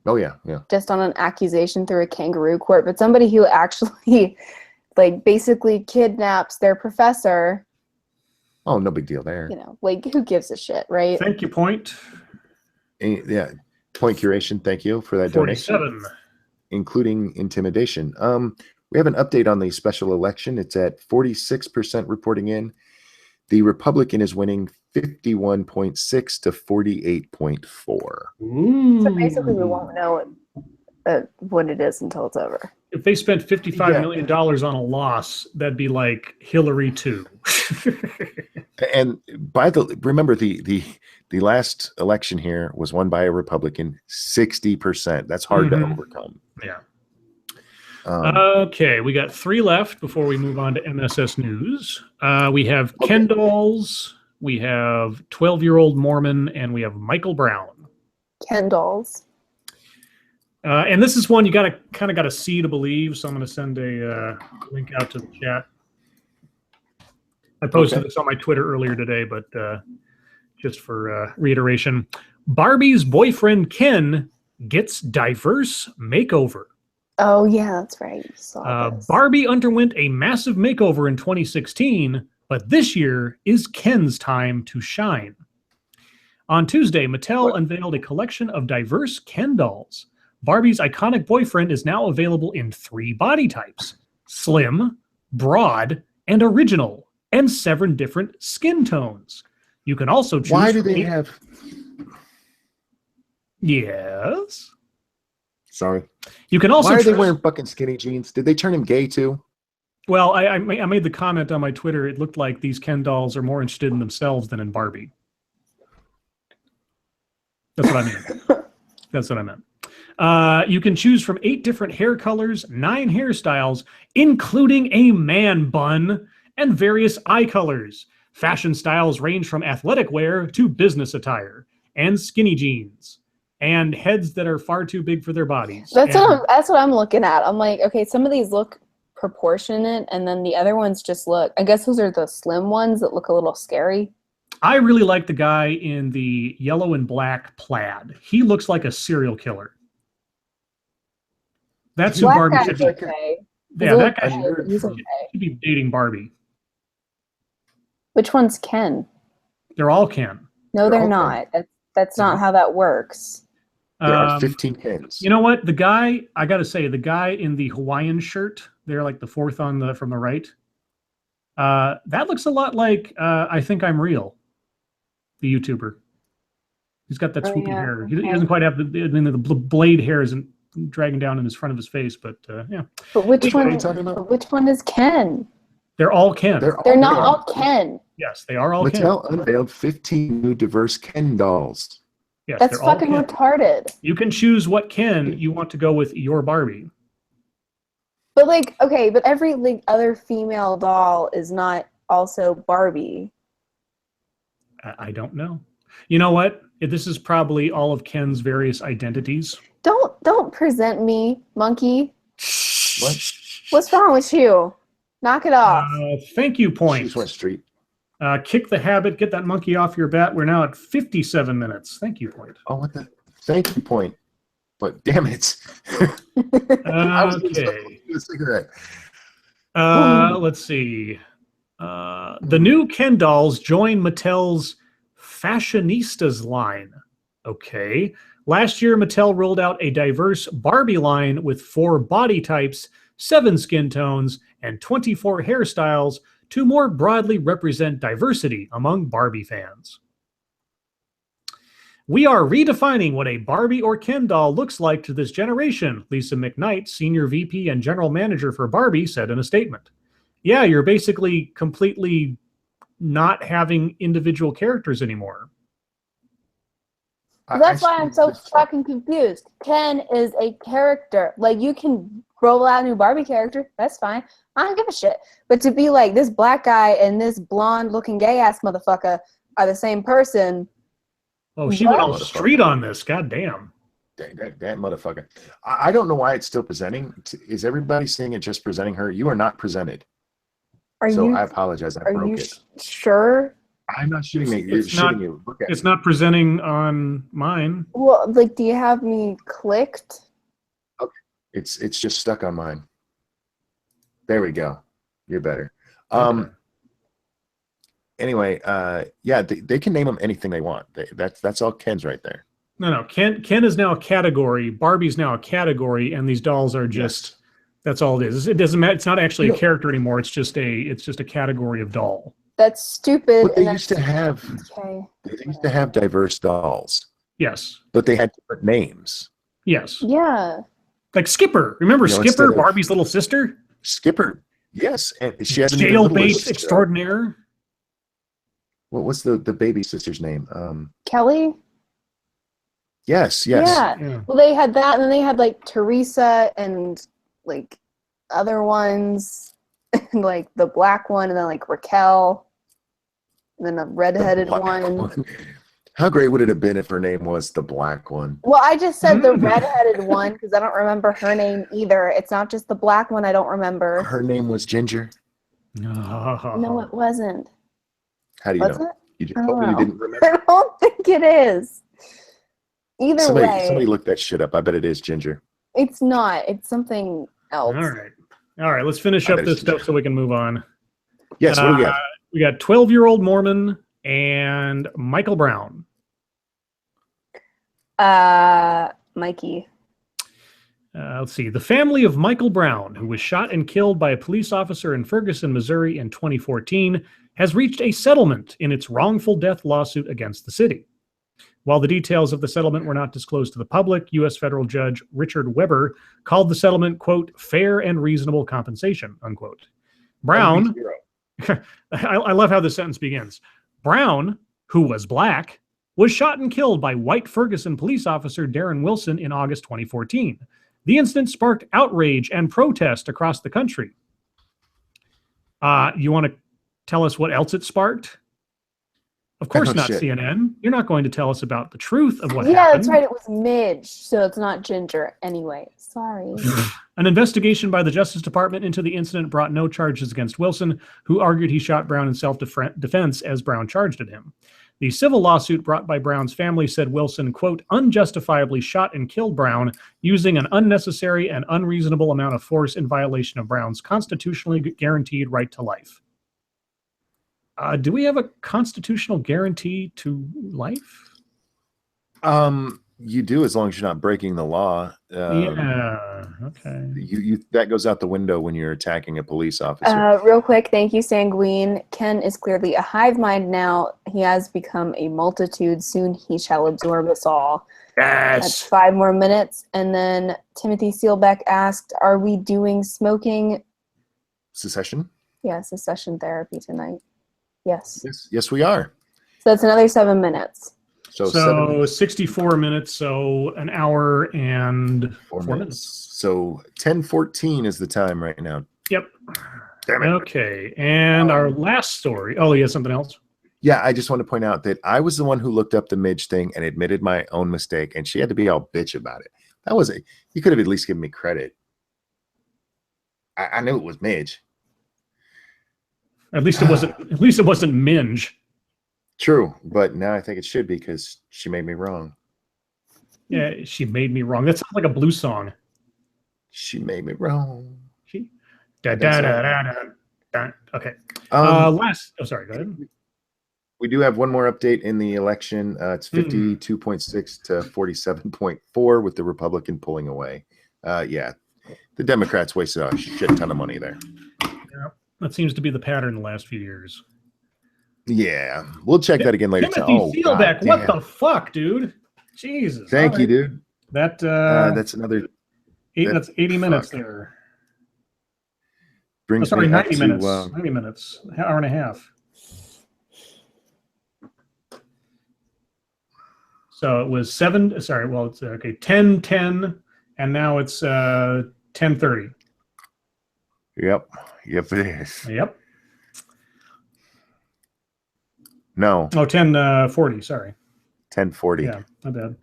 Oh yeah. Just on an accusation through a kangaroo court, but somebody who actually basically kidnaps their professor. Oh, no big deal there. Who gives a shit, right? Thank you, Point. Yeah, Point Curation. Thank you for that 47. donation, including intimidation. We have an update on the special election. It's at 46% reporting in. The Republican is winning 51.6 to 48.4. So basically, we won't know what it is until it's over. If they spent $55 million on a loss, that'd be like Hillary 2. And remember the last election here was won by a Republican, 60%. That's hard to overcome. Yeah. Okay, we got 3 left before we move on to MSS News. We have Ken dolls, we have 12-year-old Mormon, and we have Michael Brown. Ken dolls. And this is one you got to see to believe. So I'm going to send a link out to the chat. I posted this on my Twitter earlier today, but just for reiteration, Barbie's boyfriend Ken gets diverse makeover. Oh yeah, that's right. Barbie underwent a massive makeover in 2016, but this year is Ken's time to shine. On Tuesday, Mattel unveiled a collection of diverse Ken dolls. Barbie's iconic boyfriend is now available in 3 body types: slim, broad, and original, and 7 different skin tones. You can also choose. Why do they have? Yes. Sorry. You can also. Why are they wearing fucking skinny jeans? Did they turn him gay too? Well, I made the comment on my Twitter. It looked like these Ken dolls are more interested in themselves than in Barbie. That's what I mean. That's what I meant. You can choose from 8 different hair colors, 9 hairstyles, including a man bun, and various eye colors. Fashion styles range from athletic wear to business attire, and skinny jeans, and heads that are far too big for their bodies. That's what I'm looking at. I'm like, okay, some of these look proportionate, and then the other ones just look. I guess those are the slim ones that look a little scary. I really like the guy in the yellow and black plaid. He looks like a serial killer. That's who Barbie should be. Okay. Yeah, that guy should be dating Barbie. Which one's Ken? They're all Ken. No, they're not. That's not how that works. There are 15 Kens. You know what? The guy, I got to say, the guy in the Hawaiian shirt, they're like the fourth from the right. That looks a lot like I Think I'm Real, the YouTuber. He's got that swoopy hair. He doesn't quite have the blade hair isn't dragging down in his front of his face, but yeah. But which one is Ken? They're all Ken. They're not all Ken. Yes, they are all Mattel Ken. unveiled 15 new diverse Ken dolls. Yes, that's fucking retarded. You can choose what Ken you want to go with your Barbie. But like, okay, but every other female doll is not also Barbie. I don't know. You know what? This is probably all of Ken's various identities. Don't present me, monkey. What? What's wrong with you? Knock it off. Thank you, point. She's went street. Kick the habit. Get that monkey off your bat. We're now at 57 minutes. Thank you, point. Oh, what the? Thank you, point. But damn it. I was Okay. a cigarette. Let's see. The new Ken dolls join Mattel's Fashionistas line. Okay. Last year, Mattel rolled out a diverse Barbie line with 4 body types, 7 skin tones, and 24 hairstyles to more broadly represent diversity among Barbie fans. We are redefining what a Barbie or Ken doll looks like to this generation, Lisa McKnight, Senior VP and General Manager for Barbie, said in a statement. Yeah, you're basically completely not having individual characters anymore. Well, that's why I'm so fucking confused. Ken is a character. Like, you can roll out a new Barbie character. That's fine. I don't give a shit. But to be like, this black guy and this blonde-looking gay-ass motherfucker are the same person. Oh, she went all street on this. God damn. That motherfucker. I don't know why it's still presenting. Is everybody seeing it just presenting her? You are not presented. I apologize. I broke it. Sure? I'm not shooting it. You're shooting you. Look at it's not presenting on mine. Well, like, do you have me clicked? Okay. It's just stuck on mine. There we go. You're better. Okay. Anyway, yeah, they can name them anything they want. That's all Ken's right there. No. Ken is now a category. Barbie's now a category, and these dolls are just that's all it is. It doesn't matter. It's not actually a character anymore. It's just a category of doll. That's stupid. But they used to have diverse dolls. Yes. But they had different names. Yes. Yeah. Like Skipper. Remember Skipper, Barbie's little sister? Skipper. Yes. And she has jail-based extraordinaire. What's the baby sister's name? Kelly? Yes. Yeah. Well, they had that, and then they had like Teresa and like other ones. Like the black one, and then like Raquel, and then a redheaded one. How great would it have been if her name was the black one? Well, I just said the redheaded one because I don't remember her name either. It's not just the black one I don't remember. Her name was Ginger. No, it wasn't. How do you know? You just told me you didn't remember. I don't think it is. Either way. Somebody look that shit up. I bet it is Ginger. It's not. It's something else. All right, let's finish up this stuff so we can move on. Yes, what do we got? We got 12-year-old Mormon and Michael Brown. Mikey. Let's see. The family of Michael Brown, who was shot and killed by a police officer in Ferguson, Missouri in 2014, has reached a settlement in its wrongful death lawsuit against the city. While the details of the settlement were not disclosed to the public, U.S. federal judge Richard Weber called the settlement, quote, fair and reasonable compensation, unquote. Brown, I love how this sentence begins. Brown, who was black, was shot and killed by white Ferguson police officer Darren Wilson in August 2014. The incident sparked outrage and protest across the country. You want to tell us what else it sparked? Of course not, shit. CNN. You're not going to tell us about the truth of what Yeah, happened. that's right. It was Midge, so it's not Ginger. Anyway, sorry. An investigation by the Justice Department into the incident brought no charges against Wilson, who argued he shot Brown in self-defense as Brown charged at him. The civil lawsuit brought by Brown's family said Wilson, quote, unjustifiably shot and killed Brown using an unnecessary and unreasonable amount of force in violation of Brown's constitutionally guaranteed right to life. Do we have a constitutional guarantee to life? You do, as long as you're not breaking the law. Yeah. Okay. You that goes out the window when you're attacking a police officer. Real quick, thank you, Sanguine. Ken is clearly a hive mind now. He has become a multitude. Soon he shall absorb us all. Yes. That's 5 more minutes. And then Timothy Seelbeck asked, are we doing smoking? Secession? Yeah, secession therapy tonight. Yes. Yes, we are. So that's another 7 minutes. So 64 minutes, so an hour and 4 minutes. So 10:14 is the time right now. Yep. Damn it. Okay, and our last story. Oh, yeah, something else. Yeah, I just want to point out that I was the one who looked up the Midge thing and admitted my own mistake, and she had to be all bitch about it. You could have at least given me credit. I knew it was Midge. At least it wasn't Minge. True, but now I think it should be because she made me wrong. Yeah, she made me wrong. That sounds like a blues song. She made me wrong. Okay. Sorry, go ahead. We do have one more update in the election. It's 52.6 to 47.4 with the Republican pulling away. Yeah, the Democrats wasted a shit ton of money there. Yeah, that seems to be the pattern the last few years. Yeah, we'll check that again later. Timothy Seelbeck, what the fuck, dude? Jesus. Thank you, dude. That's another. That's 80 minutes there. Brings 90 minutes. 90 minutes. Hour and a half. So it was 7. Sorry, well, it's okay. 10:10, and now it's 10:30. Yep, it is. Yep. No. Oh, 10:40. Sorry. 10:40. Yeah, not bad.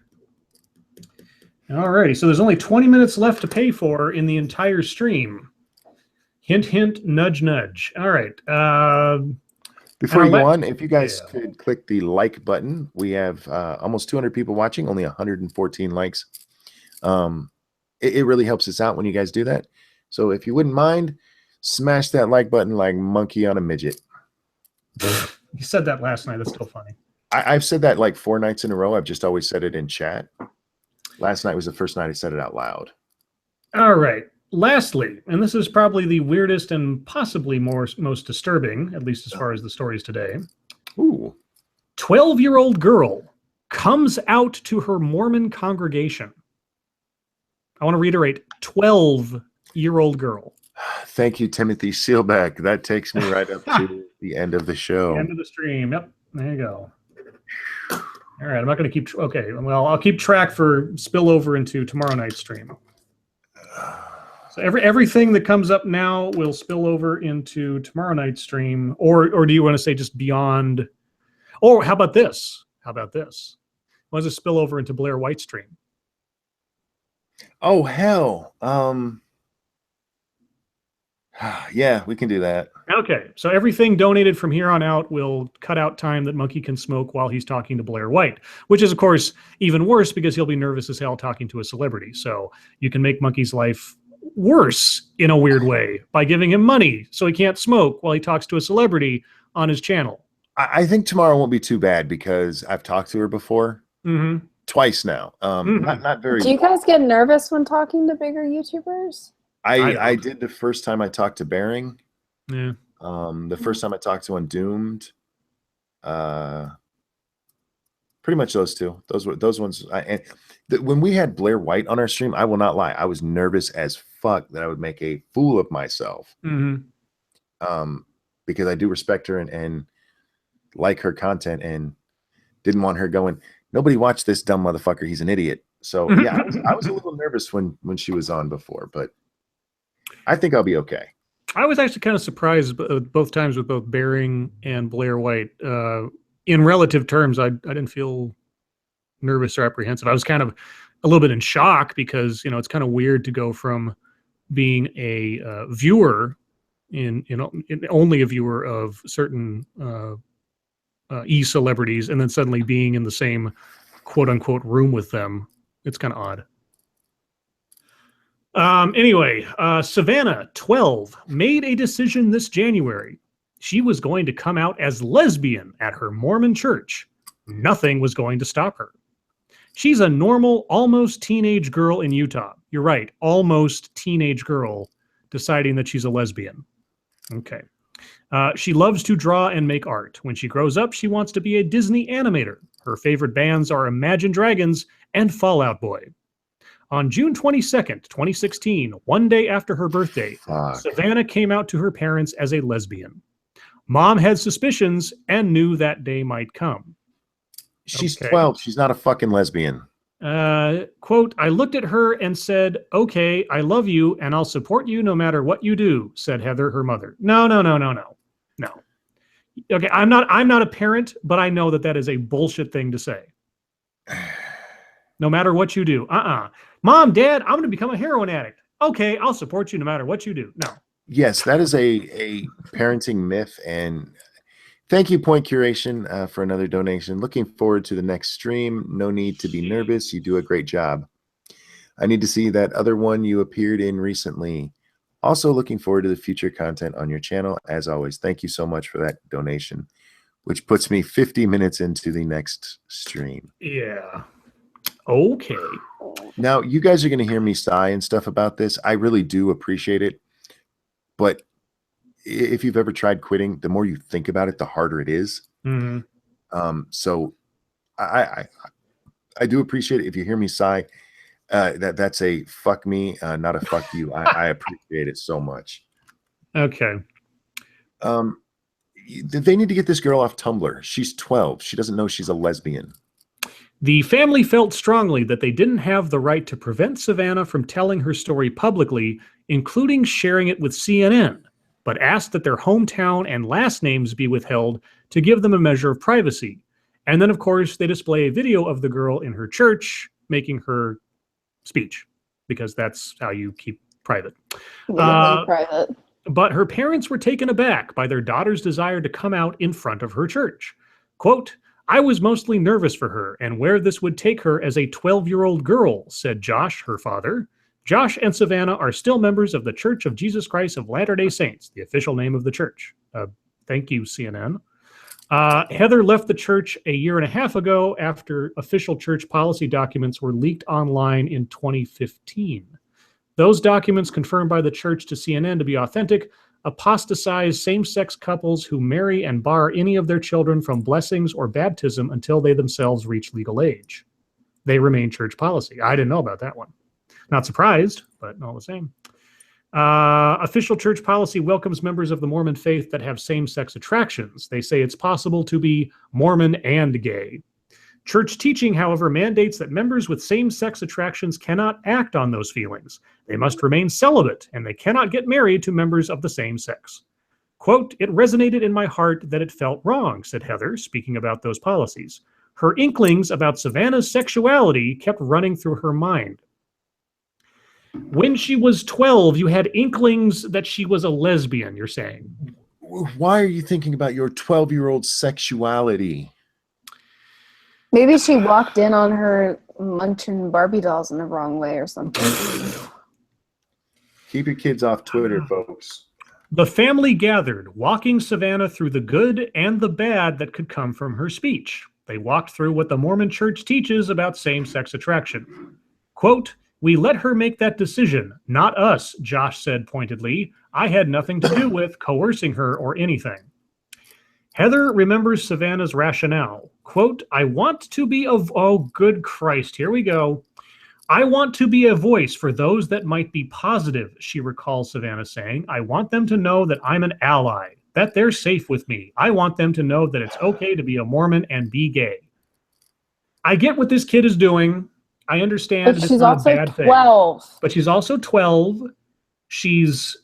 All righty. So there's only 20 minutes left to pay for in the entire stream. Hint, hint, nudge, nudge. All right. Before you go on, if you guys could click the like button, we have almost 200 people watching, only 114 likes. It really helps us out when you guys do that. So if you wouldn't mind, smash that like button like monkey on a midget. You said that last night. That's still funny. I've said that like 4 nights in a row. I've just always said it in chat. Last night was the first night I said it out loud. All right. Lastly, and this is probably the weirdest and possibly most disturbing, at least as far as the stories today. Ooh. 12-year-old girl comes out to her Mormon congregation. I want to reiterate, 12-year-old girl. Thank you, Timothy Seelbeck. That takes me right up to the end of the show. End of the stream. Yep. There you go. All right. I'm not going to keep. Okay. Well, I'll keep track for spillover into tomorrow night's stream. So everything that comes up now will spill over into tomorrow night's stream, or do you want to say just beyond? Or how about this? How about this? Why does it spill over into Blair White's stream? Oh hell. Yeah, we can do that. Okay, so everything donated from here on out will cut out time that Monkey can smoke while he's talking to Blair White, which is, of course, even worse because he'll be nervous as hell talking to a celebrity. So you can make Monkey's life worse in a weird way by giving him money so he can't smoke while he talks to a celebrity on his channel. I think tomorrow won't be too bad because I've talked to her before. Mm-hmm. Twice now. Not very. Do you guys get nervous when talking to bigger YouTubers? I did the first time I talked to Bering. Yeah. The first time I talked to Undoomed. Pretty much those two. Those ones. When we had Blair White on our stream, I will not lie, I was nervous as fuck that I would make a fool of myself. Mm-hmm. Because I do respect her and like her content, and didn't want her going, nobody watched this dumb motherfucker. He's an idiot. So yeah, I was a little nervous when she was on before, but I think I'll be okay. I was actually kind of surprised both times with both Bering and Blair White. In relative terms, I didn't feel nervous or apprehensive. I was kind of a little bit in shock because, it's kind of weird to go from being a viewer in only a viewer of certain e-celebrities and then suddenly being in the same quote unquote room with them. It's kind of odd. Anyway, Savannah, 12, made a decision this January. She was going to come out as lesbian at her Mormon church. Nothing was going to stop her. She's a normal, almost teenage girl in Utah. You're right, almost teenage girl deciding that she's a lesbian. Okay. She loves to draw and make art. When she grows up, she wants to be a Disney animator. Her favorite bands are Imagine Dragons and Fall Out Boy. On June 22nd, 2016, one day after her birthday, Savannah came out to her parents as a lesbian. Mom had suspicions and knew that day might come. She's 12. She's not a fucking lesbian. Quote, I looked at her and said, okay, I love you and I'll support you no matter what you do, said Heather, her mother. No. Okay, I'm not a parent, but I know that is a bullshit thing to say. No matter what you do. Mom, Dad, I'm going to become a heroin addict. Okay, I'll support you no matter what you do. No. Yes, that is a parenting myth. And thank you, Point Curation, for another donation. Looking forward to the next stream. No need to be nervous. You do a great job. I need to see that other one you appeared in recently. Also looking forward to the future content on your channel. As always, thank you so much for that donation, which puts me 50 minutes into the next stream. Yeah. Okay. Now, you guys are going to hear me sigh and stuff about this. I really do appreciate it. But if you've ever tried quitting, the more you think about it, the harder it is. Mm-hmm. So I do appreciate it. If you hear me sigh, that's a fuck me, not a fuck you. I appreciate it so much. Okay. They need to get this girl off Tumblr. She's 12. She doesn't know she's a lesbian. The family felt strongly that they didn't have the right to prevent Savannah from telling her story publicly, including sharing it with CNN, but asked that their hometown and last names be withheld to give them a measure of privacy. And then, of course, they display a video of the girl in her church making her speech, because that's how you keep private. Private. But her parents were taken aback by their daughter's desire to come out in front of her church. Quote, I was mostly nervous for her and where this would take her as a 12-year-old girl, said Josh, her father. Josh and Savannah are still members of the Church of Jesus Christ of Latter-day Saints, the official name of the church. Thank you, CNN. Heather left the church a year and a half ago after official church policy documents were leaked online in 2015. Those documents, confirmed by the church to CNN to be authentic, apostatize same-sex couples who marry and bar any of their children from blessings or baptism until they themselves reach legal age. They remain church policy. I didn't know about that one. Not surprised, but all the same. Official church policy welcomes members of the Mormon faith that have same-sex attractions. They say it's possible to be Mormon and gay. Church teaching, however, mandates that members with same-sex attractions cannot act on those feelings. They must remain celibate, and they cannot get married to members of the same sex. Quote, it resonated in my heart that it felt wrong, said Heather, speaking about those policies. Her inklings about Savannah's sexuality kept running through her mind. When she was 12, you had inklings that she was a lesbian, you're saying. Why are you thinking about your 12-year-old sexuality? Maybe she walked in on her munching Barbie dolls in the wrong way or something. Keep your kids off Twitter, folks. The family gathered, walking Savannah through the good and the bad that could come from her speech. They walked through what the Mormon church teaches about same-sex attraction. Quote, we let her make that decision, not us, Josh said pointedly. I had nothing to do with coercing her or anything. Heather remembers Savannah's rationale. Quote, I want to be oh, good Christ, here we go. I want to be a voice for those that might be positive, she recalls Savannah saying. I want them to know that I'm an ally, that they're safe with me. I want them to know that it's okay to be a Mormon and be gay. I get what this kid is doing. I understand But that it's she's not a also bad thing. 12. But she's also 12. She's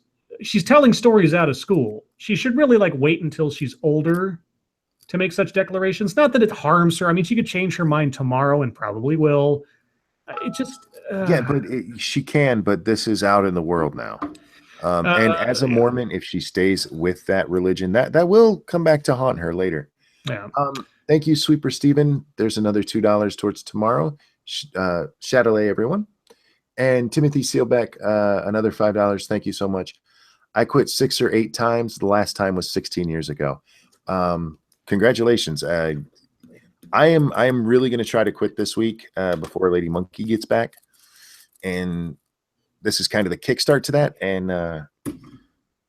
telling stories out of school. She should really like wait until she's older to make such declarations. Not that it harms her. I mean, she could change her mind tomorrow and probably will. It just Yeah, but she can. But this is out in the world now. And as a Mormon, if she stays with that religion, that will come back to haunt her later. yeah. Thank you, Sweeper Steven. There's another $2 towards tomorrow. Chatelet, everyone. And Timothy Sealbeck, another $5. Thank you so much. I quit 6 or 8 times. The last time was 16 years ago. Congratulations. I am really going to try to quit this week before Lady Monkey gets back. And this is kind of the kickstart to that. And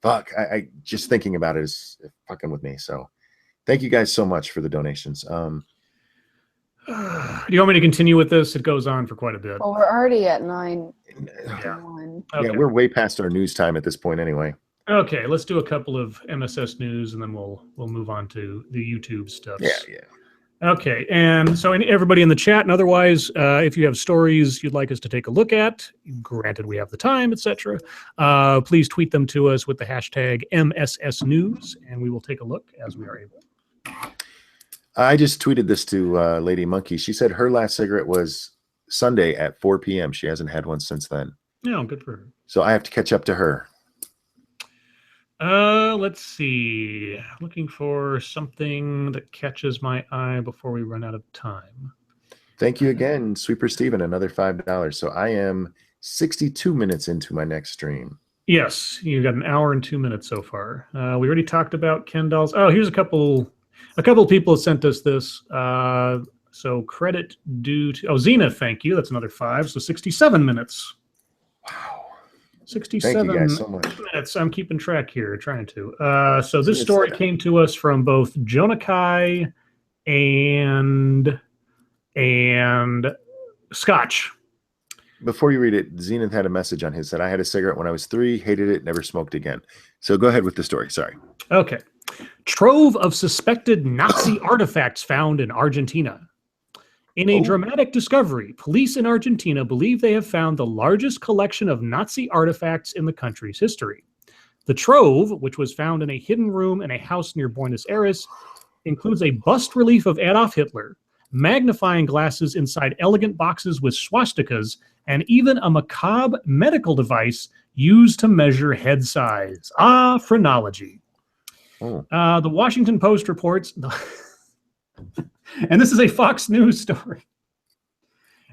fuck, I just thinking about it is fucking with me. So thank you guys so much for the donations. Do you want me to continue with this? It goes on for quite a bit. Well, we're already at 9. Yeah. Yeah, we're way past our news time at this point anyway. Okay, let's do a couple of MSS news and then we'll move on to the YouTube stuff. Yeah. Okay, and so everybody in the chat and otherwise, if you have stories you'd like us to take a look at, granted we have the time, etc., please tweet them to us with the hashtag MSS News, and we will take a look as we are able. I just tweeted this to Lady Monkey. She said her last cigarette was Sunday at 4 p.m. She hasn't had one since then. Yeah, good for her. So I have to catch up to her. Let's see. Looking for something that catches my eye before we run out of time. Thank you again, Sweeper Steven, another $5. So I am 62 minutes into my next stream. Yes, you've got an hour and 2 minutes so far. We already talked about Ken dolls. Oh, here's a couple of people have sent us this. So credit due to Xena, thank you. That's another 5. So 67 minutes. Wow. 67 Thank you guys so much. minutes. I'm keeping track here, trying to. So this story came to us from both Jonakai and Scotch. Before you read it, Zenith had a message on his. Said, I had a cigarette when I was 3, hated it, never smoked again. So go ahead with the story. Sorry. Okay. Trove of suspected Nazi artifacts found in Argentina. In a dramatic discovery, police in Argentina believe they have found the largest collection of Nazi artifacts in the country's history. The trove, which was found in a hidden room in a house near Buenos Aires, includes a bust relief of Adolf Hitler, magnifying glasses inside elegant boxes with swastikas, and even a macabre medical device used to measure head size. Ah, phrenology. Oh. The Washington Post reports... And this is a Fox News story.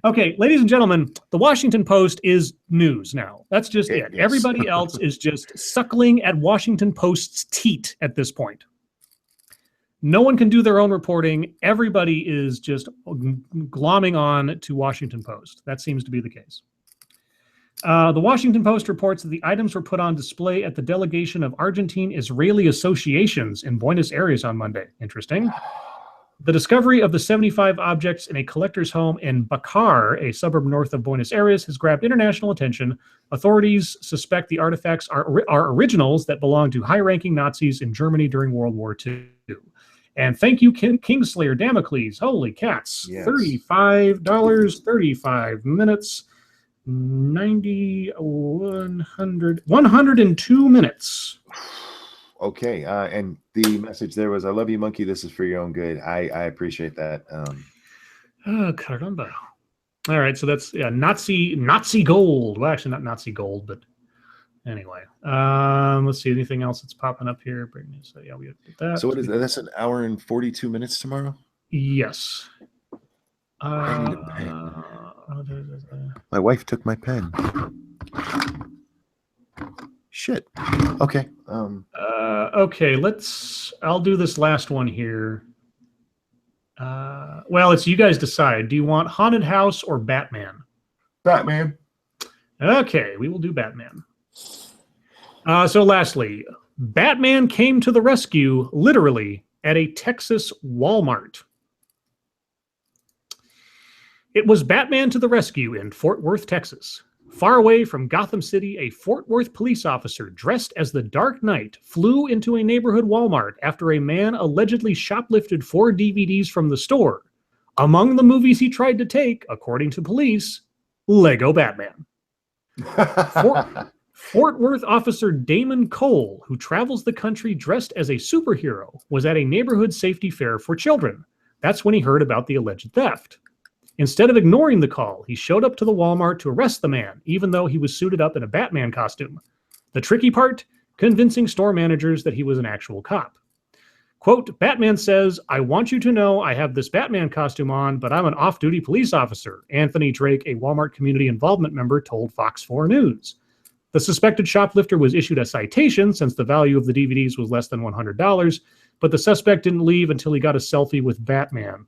Okay, ladies and gentlemen, the Washington Post is news now. That's just it. Yes. Everybody else is just suckling at Washington Post's teat at this point. No one can do their own reporting. Everybody is just glomming on to Washington Post. That seems to be the case. The Washington Post reports that the items were put on display at the delegation of Argentine-Israeli associations in Buenos Aires on Monday. Interesting. The discovery of the 75 objects in a collector's home in Bacar, a suburb north of Buenos Aires, has grabbed international attention. Authorities suspect the artifacts are originals that belonged to high-ranking Nazis in Germany during World War II. And thank you, Kingslayer Damocles. Holy cats. Yes. $35, 35 minutes, 90, 100, 102 minutes. Okay, and the message there was, I love you, Monkey. This is for your own good. I appreciate that. Caramba. All right, so that's Nazi gold. Well, actually, not Nazi gold, but anyway. Let's see, anything else that's popping up here? So yeah, we did that. So what is that? That's an hour and 42 minutes tomorrow? Yes. I need a pen. My wife took my pen. Shit. Okay. Okay, I'll do this last one here. Well, it's you guys decide. Do you want Haunted House or Batman? Batman. Okay, we will do Batman. So lastly, Batman came to the rescue, literally, at a Texas Walmart. It was Batman to the rescue in Fort Worth, Texas. Far away from Gotham City, a Fort Worth police officer dressed as the Dark Knight flew into a neighborhood Walmart after a man allegedly shoplifted 4 DVDs from the store, Among the movies he tried to take, according to police, Lego Batman. Fort Worth officer Damon Cole, who travels the country dressed as a superhero, was at a neighborhood safety fair for children. That's when he heard about the alleged theft. Instead of ignoring the call, he showed up to the Walmart to arrest the man, even though he was suited up in a Batman costume. The tricky part? Convincing store managers that he was an actual cop. Quote, Batman says, I want you to know I have this Batman costume on, but I'm an off-duty police officer, Anthony Drake, a Walmart community involvement member, told Fox 4 News. The suspected shoplifter was issued a citation since the value of the DVDs was less than $100, but the suspect didn't leave until he got a selfie with Batman.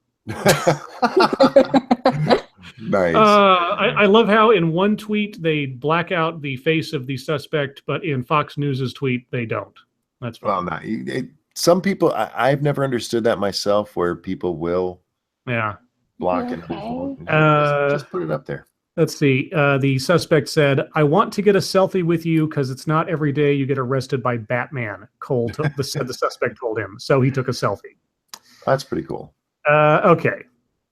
Nice. I love how in one tweet they black out the face of the suspect, but in Fox News's tweet they don't. That's fine. Well, some people, I've never understood that myself, where people will block and just put it up there. Let's see. The suspect said, I want to get a selfie with you because it's not every day you get arrested by Batman, Cole said the suspect told him. So he took a selfie. That's pretty cool. Okay.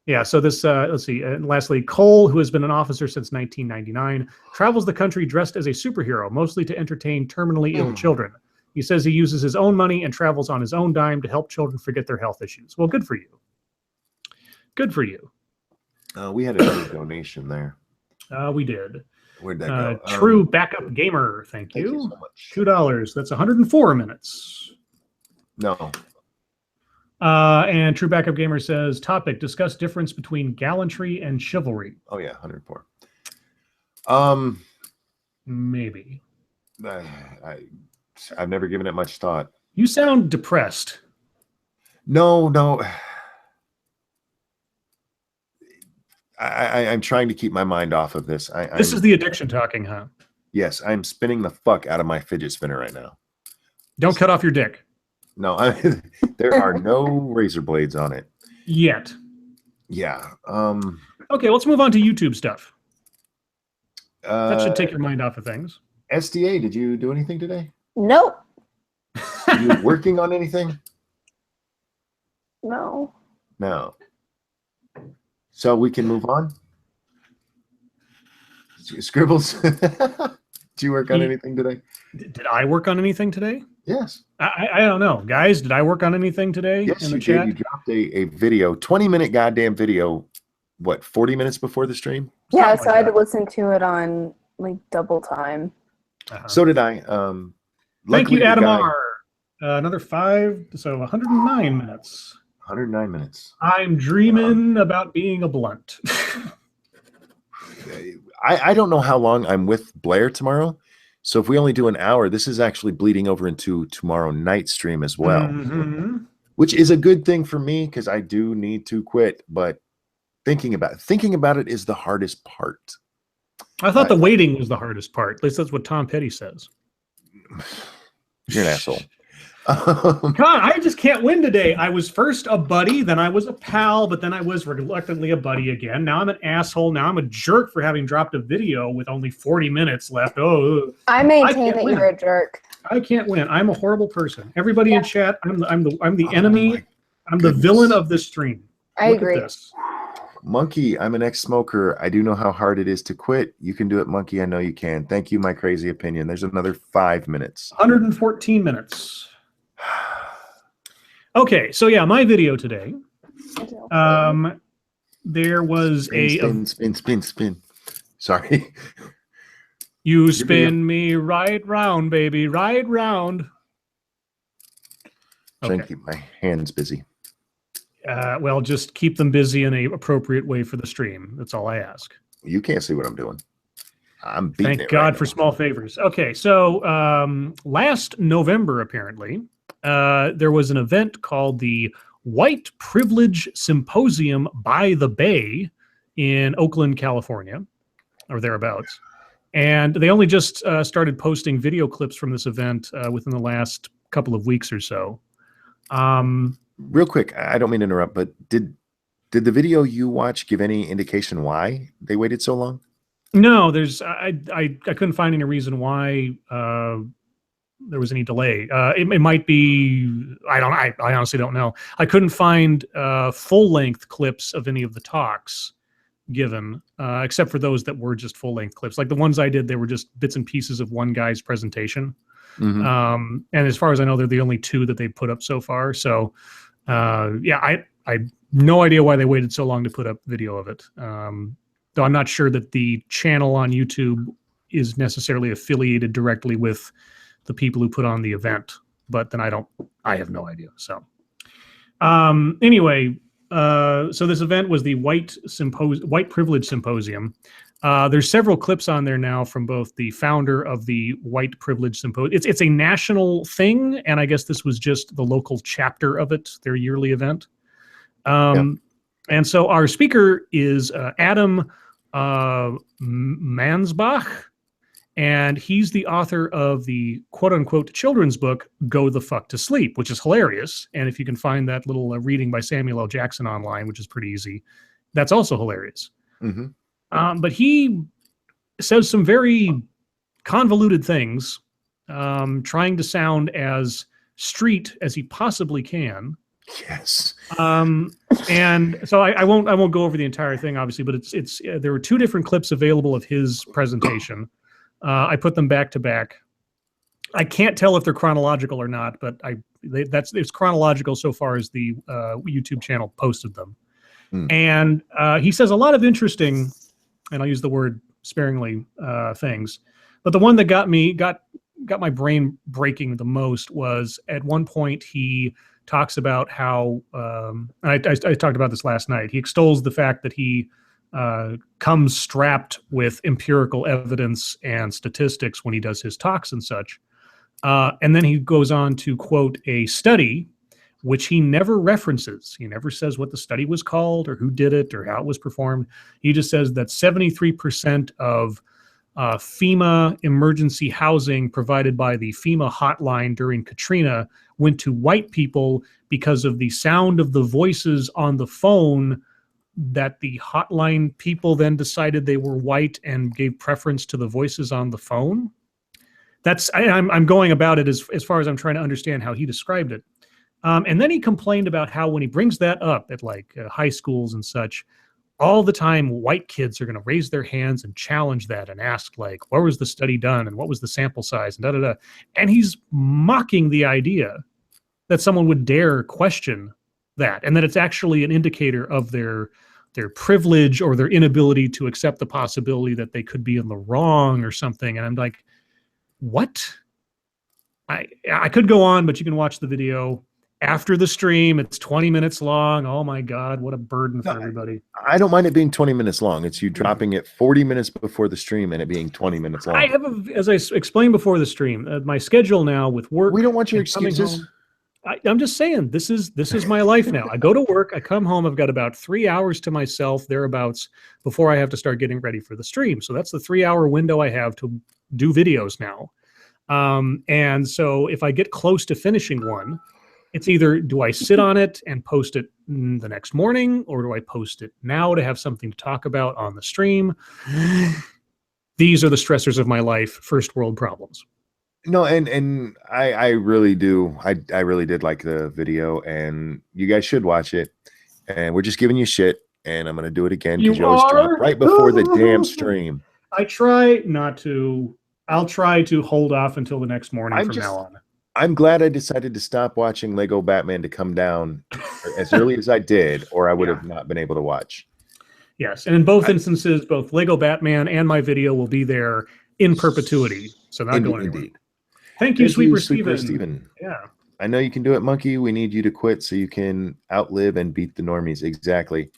Yeah, so this, let's see. And lastly, Cole, who has been an officer since 1999, travels the country dressed as a superhero, mostly to entertain terminally ill children. He says he uses his own money and travels on his own dime to help children forget their health issues. Well, good for you. Good for you. We had another donation there. We did. Where'd that go? True Backup Gamer, thank you so much. $2. That's 104 minutes. No. And True Backup Gamer says, topic, discuss difference between gallantry and chivalry. Oh, yeah, 104. Maybe. I've never given it much thought. You sound depressed. No. I'm trying to keep my mind off of this. This is the addiction talking, huh? Yes, I'm spinning the fuck out of my fidget spinner right now. Don't cut off your dick. No, there are no razor blades on it. Yet. Yeah. Okay, let's move on to YouTube stuff. That should take your mind off of things. SDA, did you do anything today? Nope. Are you working on anything? No. No. So we can move on? Scribbles, did you work on anything today? Did I work on anything today? Yes. I don't know. Guys, did I work on anything today? Yes, in the you chat? did. You dropped a video, 20-minute goddamn video, what, 40 minutes before the stream? Yeah, so I had to listen to it on like double time. So did I. Thank you, Adam R. Another 5, so 109 minutes. 109 minutes. I'm dreaming about being a blunt. I don't know how long I'm with Blair tomorrow. So if we only do an hour, this is actually bleeding over into tomorrow night stream as well, which is a good thing for me because I do need to quit. But thinking about it is the hardest part. I thought the waiting was the hardest part. At least that's what Tom Petty says. You're an asshole. God, I just can't win today. I was first a buddy, then I was a pal, but then I was reluctantly a buddy again. Now I'm an asshole. Now I'm a jerk for having dropped a video with only 40 minutes left. Oh, I maintain that you're a jerk. I can't win. I'm a horrible person. Everybody in chat, I'm the enemy. I'm goodness. the villain of this stream. I agree. At this. Monkey, I'm an ex-smoker. I do know how hard it is to quit. You can do it, Monkey. I know you can. Thank you, my crazy opinion. There's another 5 minutes. 114 minutes. Okay, so yeah, my video today. There was spin. Sorry. You spin me right round, baby, right round. Trying to keep my hands busy. Well, just keep them busy in an appropriate way for the stream. That's all I ask. You can't see what I'm doing. I'm beating Thank God for small favors. Okay, so last November, apparently, there was an event called the White Privilege Symposium by the Bay in Oakland, California, or thereabouts. And they only just started posting video clips from this event within the last couple of weeks or so. Real quick, I don't mean to interrupt, but did the video you watch give any indication why they waited so long? No, I couldn't find any reason why there was any delay. It might be, I honestly don't know. I couldn't find full length clips of any of the talks given, except for those that were just full length clips. Like the ones I did, they were just bits and pieces of one guy's presentation. And as far as I know, they're the only two that they've put up so far. So yeah, I no idea why they waited so long to put up video of it. Though I'm not sure that the channel on YouTube is necessarily affiliated directly with the people who put on the event, but then I have no idea. So anyway, so this event was the White Privilege Symposium. There's several clips on there now from both the founder of the White Privilege Symposium. It's a national thing, and I guess this was just the local chapter of it, their yearly event. And so our speaker is Adam Mansbach, and he's the author of the quote-unquote children's book, Go the Fuck to Sleep, which is hilarious. And if you can find that little reading by Samuel L. Jackson online, which is pretty easy, that's also hilarious. But he says some very convoluted things, trying to sound as street as he possibly can. Yes. And so I won't go over the entire thing, obviously, but it's there were two different clips available of his presentation. I put them back to back. I can't tell if they're chronological or not, but it's chronological so far as the YouTube channel posted them. And he says a lot of interesting, and I'll use the word sparingly, things. But the one that got my brain breaking the most was at one point he talks about how, and I talked about this last night, he extols the fact that he comes strapped with empirical evidence and statistics when he does his talks and such. And then he goes on to quote a study, which he never references. He never says what the study was called or who did it or how it was performed. He just says that 73% of FEMA emergency housing provided by the FEMA hotline during Katrina went to white people because of the sound of the voices on the phone, that the hotline people then decided they were white and gave preference to the voices on the phone. I'm going about it as far as I'm trying to understand how he described it. And then he complained about how when he brings that up at like high schools and such, all the time white kids are going to raise their hands and challenge that and ask like, where was the study done and what was the sample size and da-da-da. And he's mocking the idea that someone would dare question that, and that it's actually an indicator of their privilege or their inability to accept the possibility that they could be in the wrong or something. And I'm like, what? I could go on, but you can watch the video after the stream. It's 20 minutes long. Oh my God, what a burden for everybody. I don't mind it being 20 minutes long. It's you dropping it 40 minutes before the stream and it being 20 minutes long. I have, as I explained before the stream, my schedule now with work. We don't want your excuses. I'm just saying, this is my life now. I go to work, I come home, I've got about 3 hours to myself, thereabouts, before I have to start getting ready for the stream. So that's the 3-hour window I have to do videos now. And so if I get close to finishing one, it's either do I sit on it and post it the next morning, or do I post it now to have something to talk about on the stream? These are the stressors of my life, first world problems. No, and I really do. I really did like the video, and you guys should watch it. And we're just giving you shit, and I'm gonna do it again because you always drop right before the damn stream. I try not to. I'll try to hold off until the next morning from now on. I'm glad I decided to stop watching Lego Batman to come down as early as I did, or I would have not been able to watch. Yes, and in both instances, both Lego Batman and my video will be there in perpetuity. So not going anywhere. Indeed. Thank you, Sweeper Steven. Yeah. I know you can do it, Monkey. We need you to quit so you can outlive and beat the normies. Exactly.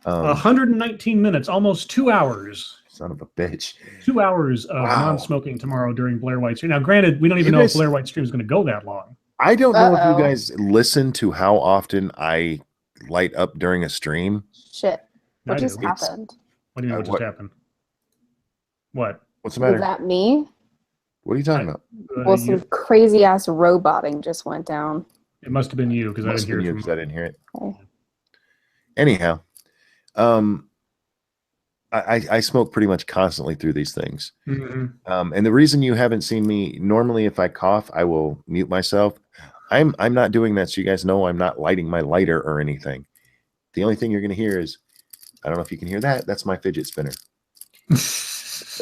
119 minutes, almost 2 hours. Son of a bitch. 2 hours of non-smoking tomorrow during Blair White Stream. Now, granted, we don't even know if Blair White Stream is going to go that long. I don't know if you guys listen to how often I light up during a stream. Shit. What just happened? What do you know what just happened? What? What's the matter? Is that me? What are you talking about? Well, some crazy ass roboting just went down. It must have been you because I didn't hear it. I didn't hear it. Okay. Anyhow, I smoke pretty much constantly through these things. Mhm. And the reason you haven't seen me, normally if I cough, I will mute myself. I'm not doing that, so you guys know I'm not lighting my lighter or anything. The only thing you're going to hear is, I don't know if you can hear that. That's my fidget spinner. Because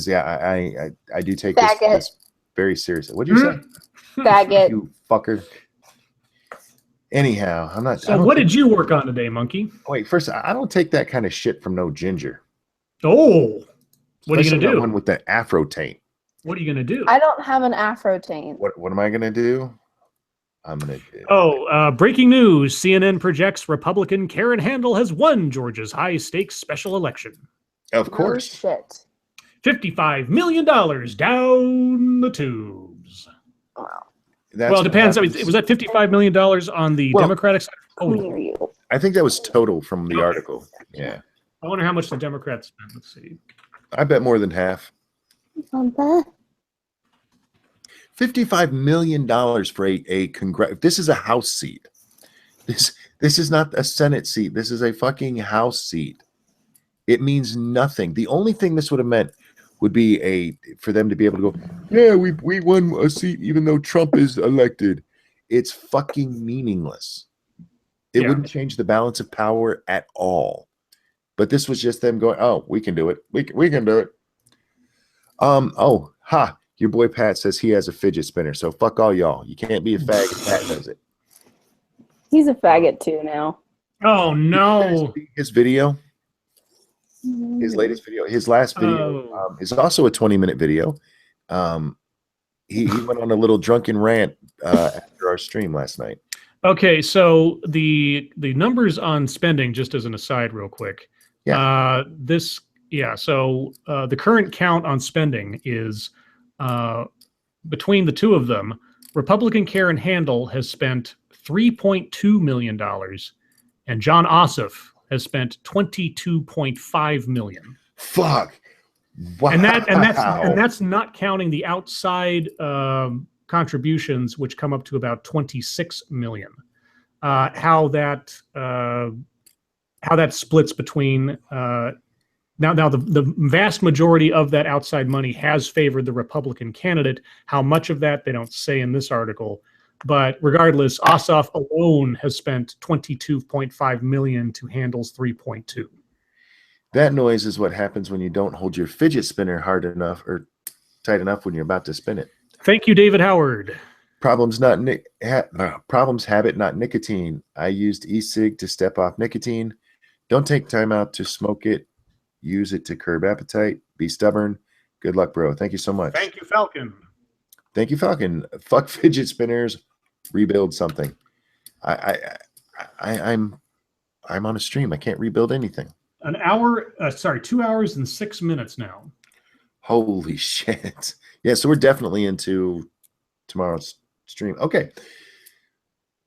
I do take this very seriously. What'd you say? Faggot. You fucker. Anyhow, I'm not. So what did you work on today, Monkey? Wait, first, I don't take that kind of shit from no ginger. Oh, what are you Especially gonna that do? one with the afro taint. What are you gonna do? I don't have an afro taint. What am I gonna do? I'm gonna do. Oh, breaking news: CNN projects Republican Karen Handel has won Georgia's high-stakes special election. Of course. No shit. $55 million down the tubes. Wow. Well, it depends. I mean, was that $55 million on the Democratic side? Total? I think that was total from the article. Yeah. I wonder how much the Democrats spent. Let's see. I bet more than half. $55 million for a Congress. This is a House seat. This is not a Senate seat. This is a fucking House seat. It means nothing. The only thing this would have meant would be for them to be able to go, yeah, we won a seat even though Trump is elected. It's fucking meaningless. It wouldn't change the balance of power at all. But this was just them going, oh, we can do it. We can do it. Your boy Pat says he has a fidget spinner. So fuck all y'all. You can't be a faggot. Pat knows it. He's a faggot too now. Oh no. His video. His latest video, his last video is also a 20-minute video. He went on a little drunken rant after our stream last night. Okay, so the numbers on spending, just as an aside, real quick. Yeah. So the current count on spending is between the two of them. Republican Karen Handel has spent $3.2 million, and John Ossoff has spent $22.5 million. Fuck. Wow. And that's not counting the outside contributions, which come up to about $26 million. How that splits between now the vast majority of that outside money has favored the Republican candidate. How much of that they don't say in this article. But regardless, Ossoff alone has spent $22.5 million to Handel's 3.2. That noise is what happens when you don't hold your fidget spinner hard enough or tight enough when you're about to spin it. Thank you, David Howard. Problems habit, not nicotine. I used e-cig to step off nicotine. Don't take time out to smoke it. Use it to curb appetite. Be stubborn. Good luck, bro. Thank you so much. Thank you, Falcon. Thank you, Falcon. Fuck fidget spinners. Rebuild something. I'm on a stream. I can't rebuild anything. 2 hours and 6 minutes now. Holy shit. Yeah, so we're definitely into tomorrow's stream. Okay.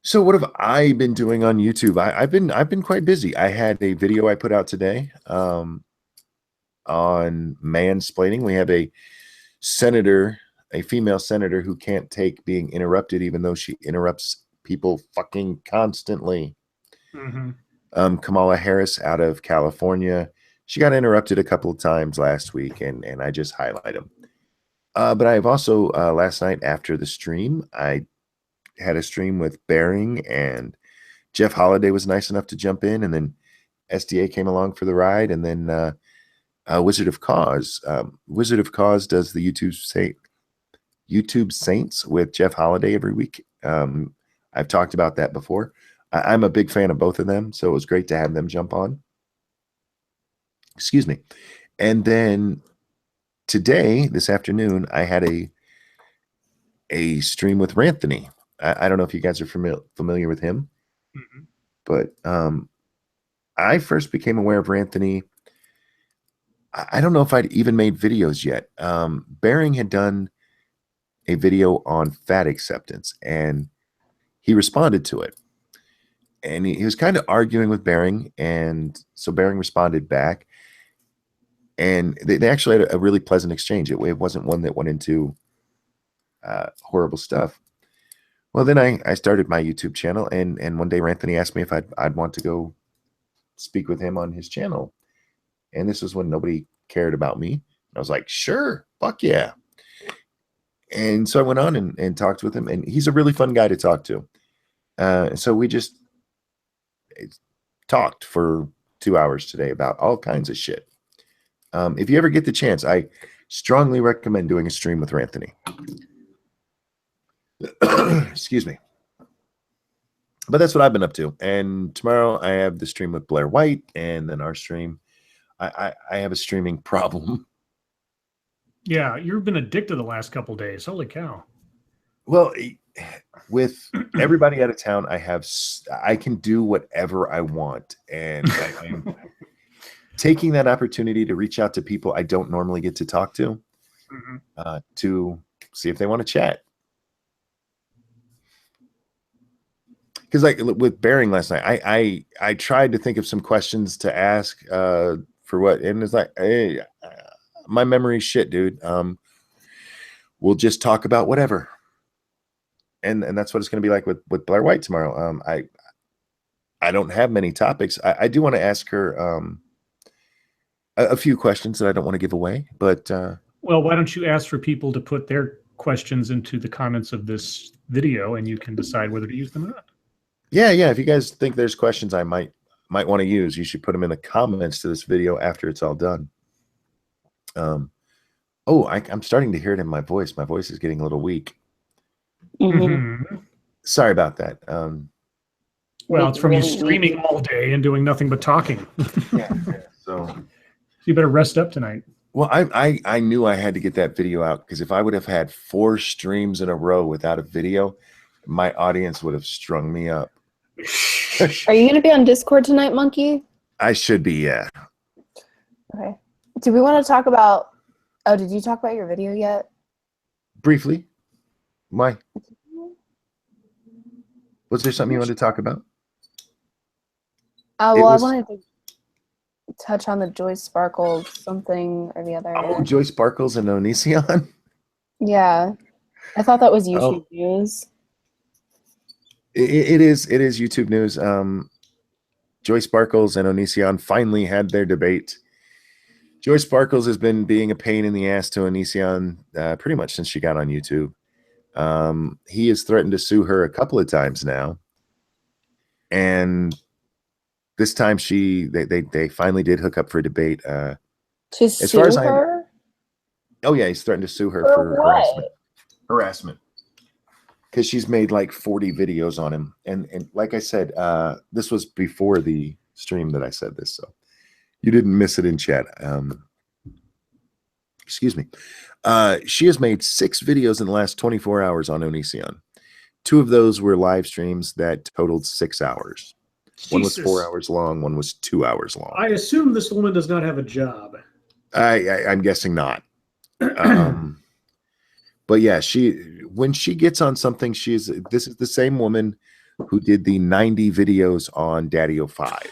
So what have I been doing on YouTube? I've been quite busy. I had a video I put out today on mansplaining. We have a female senator who can't take being interrupted, even though she interrupts people fucking constantly. Mm-hmm. Kamala Harris out of California. She got interrupted a couple of times last week, and I just highlight them. But I've also, last night after the stream, I had a stream with Bering, and Jeff Holiday was nice enough to jump in, and then SDA came along for the ride, and then Wizard of Cause. Wizard of Cause does the YouTube Saints with Jeff Holiday every week. I've talked about that before. I'm a big fan of both of them, so it was great to have them jump on. Excuse me. And then today, this afternoon, I had a stream with Ranthony. I don't know if you guys are familiar with him, mm-hmm. but I first became aware of Ranthony. I don't know if I'd even made videos yet. Bering had done a video on fat acceptance, and he responded to it. And he was kind of arguing with Bering, and so Bering responded back. And they actually had a really pleasant exchange. It wasn't one that went into horrible stuff. Well, then I started my YouTube channel, and one day Ranthony asked me if I'd want to go speak with him on his channel. And this was when nobody cared about me. I was like, sure, fuck yeah. And so I went on and talked with him, and he's a really fun guy to talk to. So we just talked for 2 hours today about all kinds of shit. If you ever get the chance, I strongly recommend doing a stream with Ranthony. Excuse me. But that's what I've been up to. And tomorrow I have the stream with Blair White, and then our stream. I have a streaming problem. Yeah, you've been addicted the last couple days. Holy cow. Well, with everybody out of town, I can do whatever I want. And I'm taking that opportunity to reach out to people I don't normally get to talk to, to see if they want to chat. Because like with Bearing last night, I tried to think of some questions to ask for what, and it's like, hey, my memory's shit, dude. We'll just talk about whatever, and that's what it's going to be like with Blair White tomorrow. I don't have many topics. I do want to ask her a few questions that I don't want to give away, but well, why don't you ask for people to put their questions into the comments of this video, and you can decide whether to use them or not. Yeah. If you guys think there's questions I might want to use, you should put them in the comments to this video after it's all done. I'm starting to hear it in my voice. My voice is getting a little weak. Sorry about that. Well, it's from you streaming all day and doing nothing but talking. Yeah. So you better rest up tonight. Well, I knew I had to get that video out, because if I would have had 4 streams in a row without a video, my audience would have strung me up. Are you going to be on Discord tonight, Monkey? I should be, yeah. Okay. Do we want to talk about... Oh, did you talk about your video yet? Briefly. Why? Was there something you wanted to talk about? Well, I wanted to touch on the Joyce Sparkles something or the other. Oh, Joyce Sparkles and Onision? Yeah. I thought that was YouTube news. It is YouTube news. Joyce Sparkles and Onision finally had their debate. Joyce Sparkles has been being a pain in the ass to Onision pretty much since she got on YouTube. He has threatened to sue her a couple of times now, and this time they finally did hook up for a debate. To sue her? Oh yeah, he's threatened to sue her for harassment. Because she's made like 40 videos on him. And like I said, this was before the stream that I said this, so you didn't miss it in chat. Excuse me. She has made 6 videos in the last 24 hours on Onision. 2 of those were live streams that totaled 6 hours. Jesus. One was 4 hours long, one was 2 hours long. I assume this woman does not have a job. I'm guessing not. But yeah, when she gets on something, this is the same woman who did the 90 videos on Daddy-O-5.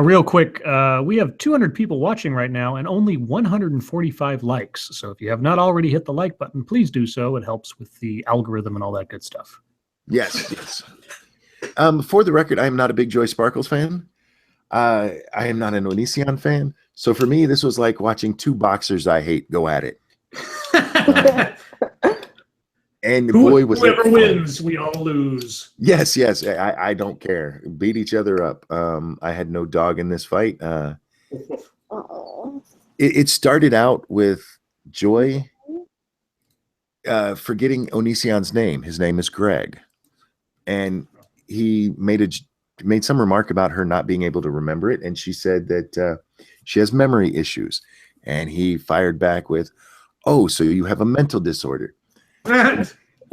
Real quick, we have 200 people watching right now and only 145 likes. So if you have not already hit the like button, please do so. It helps with the algorithm and all that good stuff. Yes. For the record, I am not a big Joyce Sparkles fan. I am not an Onision fan. So for me, this was like watching 2 boxers I hate go at it. And whoever wins, we all lose. Yes. I don't care. Beat each other up. I had no dog in this fight. It started out with Joy forgetting Onision's name. His name is Greg, and he made some remark about her not being able to remember it, and she said that she has memory issues, and he fired back with, "Oh, so you have a mental disorder."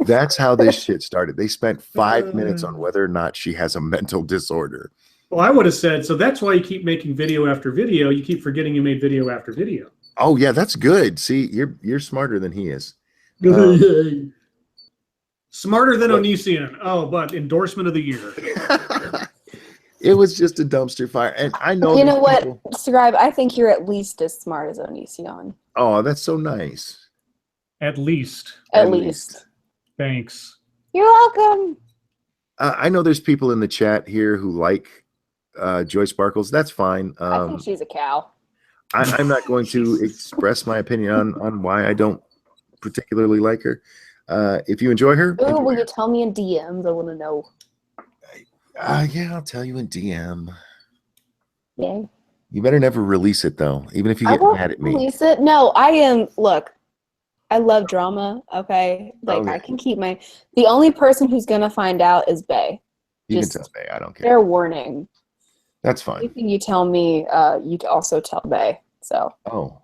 That's how this shit started. They spent 5 minutes on whether or not she has a mental disorder. Well, I would have said, so that's why you keep making video after video. You keep forgetting you made video after video. Oh yeah, that's good. See, you're smarter than he is. Smarter than Onision. Oh, but endorsement of the year. It was just a dumpster fire, and I know. You know what, Scribe? I think you're at least as smart as Onision. Oh, that's so nice. At least. At least. Thanks. You're welcome. I know there's people in the chat here who like Joy Sparkles. That's fine. I think she's a cow. I'm not going to express my opinion on why I don't particularly like her. If you enjoy her, Ooh, will you tell me in DMs? I want to know. yeah, I'll tell you in DM. Yeah. You better never release it though, even if you I get won't mad at me. release it. No, I am. Look, I love drama. Okay, like Okay. I can keep my. The only person who's gonna find out is Bay. You Just can tell Bay. I don't care. fair warning. That's fine. Anything you tell me, you can also tell Bay. So. Oh,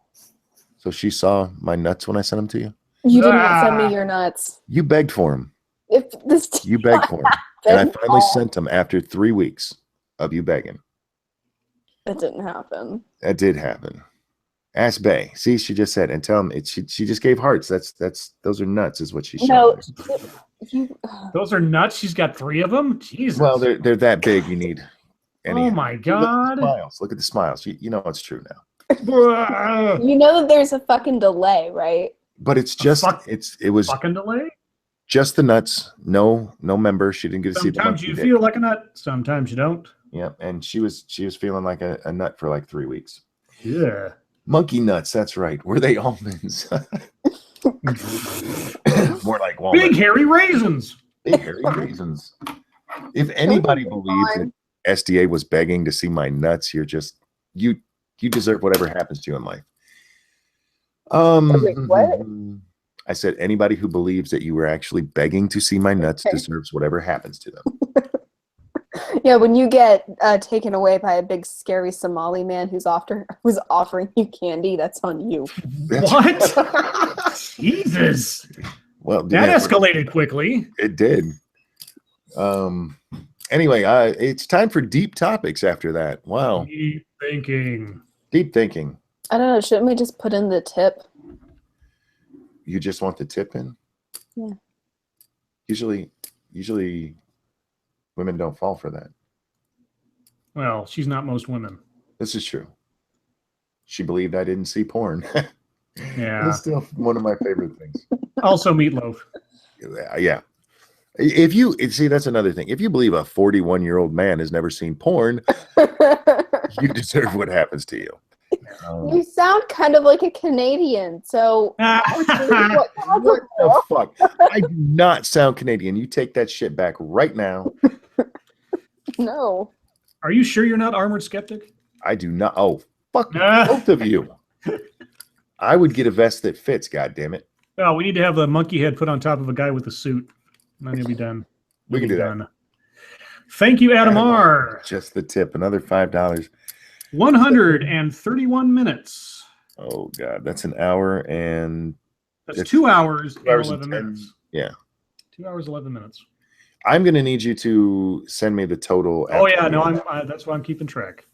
so she saw my nuts when I sent them to you? You did not send me your nuts. You begged for them. If this You begged for them. And I finally sent them after 3 weeks of you begging. That didn't happen. That did happen. Ask Bay. See, she just said, and tell him she just gave hearts. Those are nuts, is what she showed. No, Those are nuts. She's got 3 of them. Jesus. Well, they're that big. You need. Oh my God. Look at the smiles. You know it's true now. You know that there's a fucking delay, right? But it's just it was fucking delay. Just the nuts. No member. She didn't get to see the Sometimes monkey you dick. feel like a nut. Sometimes you don't. Yeah, and she was feeling like a nut for like 3 weeks. Yeah. Monkey nuts. That's right. Were they almonds? More like walnuts. Big hairy raisins. Big hairy raisins. If anybody believes that SDA was begging to see my nuts, you're just you deserve whatever happens to you in life. Wait, what? I said anybody who believes that you were actually begging to see my nuts deserves whatever happens to them. Yeah, when you get taken away by a big scary Somali man who's offering you candy, that's on you. What? Jesus. Well, that escalated quickly. It did. Anyway, it's time for deep topics after that. Wow. Deep thinking. Deep thinking. I don't know. Shouldn't we just put in the tip? You just want the tip in? Yeah. Usually women don't fall for that. Well, she's not most women. This is true. She believed I didn't see porn. Yeah. It's still one of my favorite things. Also meatloaf. Yeah. If you see, that's another thing. If you believe a 41-year-old man has never seen porn, you deserve what happens to you. You sound kind of like a Canadian, so what the fuck? I do not sound Canadian. You take that shit back right now. No. Are you sure you're not Armored Skeptic? I do not. Oh, fuck both of you. I would get a vest that fits, goddammit. Oh, we need to have a monkey head put on top of a guy with a suit. And then he'll be done. We can do that. Thank you, Adam R. Just the tip. Another $5. 131 minutes. Oh, God. That's an hour and... That's 2 hours and 11 and minutes. Yeah. 2 hours, 11 minutes. I'm going to need you to send me the total. Oh, yeah. No, that's why I'm keeping track.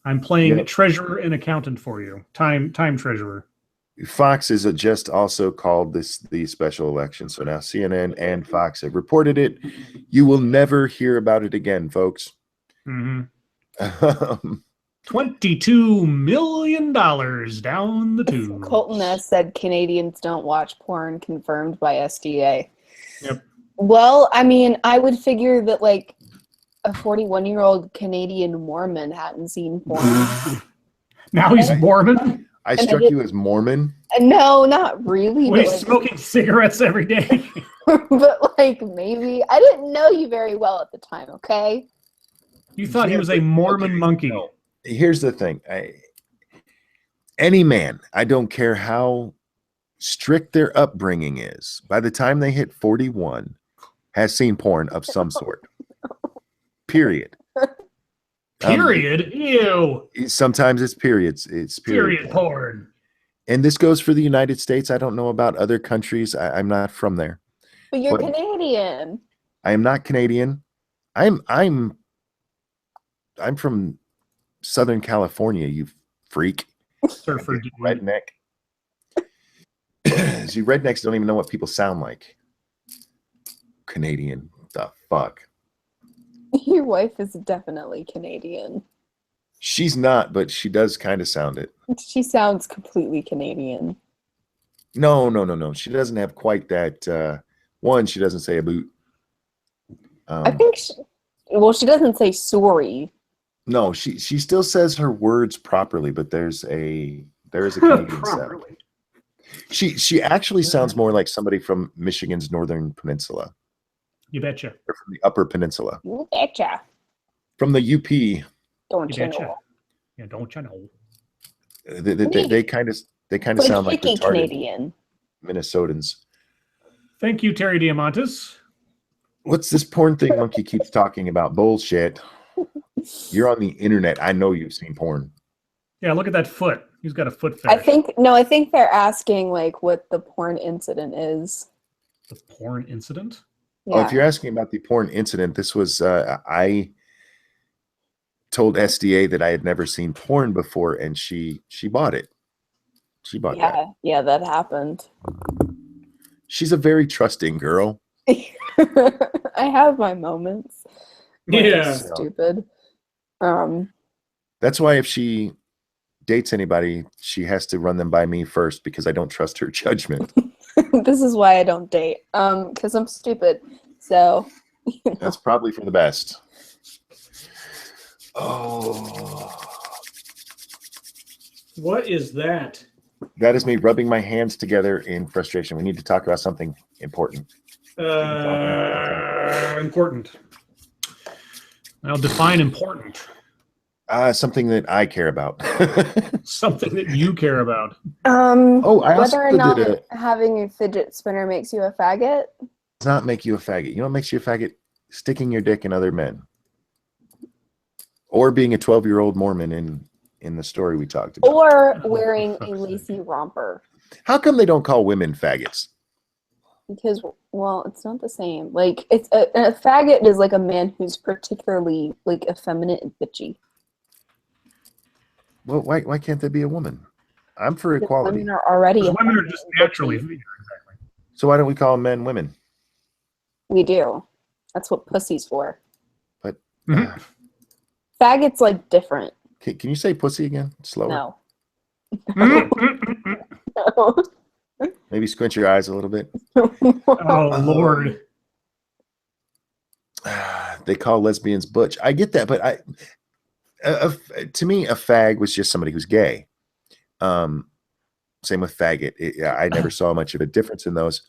I'm playing treasurer and accountant for you. Time treasurer. Fox is just also called the special election. So now CNN and Fox have reported it. You will never hear about it again, folks. Mm-hmm. $22 million down the tube. Colton has said Canadians don't watch porn, confirmed by SDA. Yep. Well, I mean, I would figure that like a 41-year-old Canadian Mormon hadn't seen porn. Now he's Mormon? I struck you as Mormon? No, not really. Well, he's smoking cigarettes every day. But like maybe. I didn't know you very well at the time, okay? You thought he was a Mormon monkey. No. Here's the thing. Any man, I don't care how strict their upbringing is, by the time they hit 41, has seen porn of some sort. Period. Period? Ew. Sometimes it's periods. It's period porn. And this goes for the United States. I don't know about other countries. I'm not from there. But you're Canadian. I am not Canadian. I'm from Southern California, you freak. Surfer dude. Redneck. See, rednecks don't even know what people sound like. Canadian. The fuck? Your wife is definitely Canadian. She's not, but she does kind of sound it. She sounds completely Canadian. No. She doesn't have quite that. One, she doesn't say a boot. I think she doesn't say sorry. No, she still says her words properly, but there is a Canadian sound. Properly. She actually sounds more like somebody from Michigan's Northern Peninsula. You betcha. Or from the Upper Peninsula. You betcha. From the UP. Don't You you betcha. know? Yeah, don't you know? They kind of sound like hickey retarded Canadian. Minnesotans. Thank you, Terry Diamantis. What's this porn thing Monkey keeps talking about? Bullshit. You're on the internet. I know you've seen porn. Yeah, look at that foot. He's got a foot fetish. I think they're asking like what the porn incident is. The porn incident? Yeah. Oh, if you're asking about the porn incident, this was I told SDA that I had never seen porn before, and she bought it. She bought that. Yeah, that happened. She's a very trusting girl. I have my moments. Yeah. Stupid. That's why if she dates anybody, she has to run them by me first because I don't trust her judgment. This is why I don't date. Because I'm stupid. So That's probably for the best. Oh. What is that? That is me rubbing my hands together in frustration. We need to talk about something important. Important. I'll define important. Something that I care about. Something that you care about. Oh, I also whether or not did having a fidget spinner makes you a faggot. does not make you a faggot. You know what makes you a faggot? Sticking your dick in other men. Or being a 12-year-old Mormon in the story we talked about. Or wearing a lacy romper. How come they don't call women faggots? Because, well, it's not the same. Like, it's a faggot is like a man who's particularly like effeminate and bitchy. Well, why can't there be a woman? I'm for Because equality. women are already. Women are just naturally. Exactly. So why don't we call men women? We do. That's what pussy's for. But Faggot's like different. can you say pussy again? Slower. No. Maybe squint your eyes a little bit. Oh, Lord. They call lesbians butch. I get that, but to me, a fag was just somebody who's gay. Same with faggot. I never saw much of a difference in those.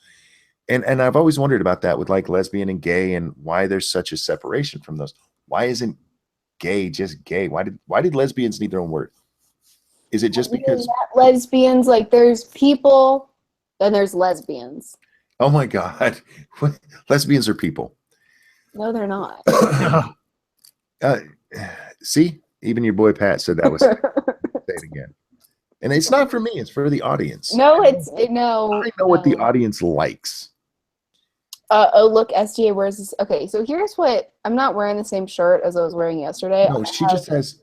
And I've always wondered about that with like lesbian and gay and why there's such a separation from those. Why isn't gay just gay? Why did lesbians need their own word? Is it just because lesbians, like there's people and there's lesbians? Oh my God. Lesbians are people. No, they're not. See, even your boy Pat said that was say it again. And it's not for me, it's for the audience. No. I know what the audience likes. Oh, look, SDA wears this. Okay, so here's what I'm not wearing the same shirt as I was wearing yesterday. No, she just has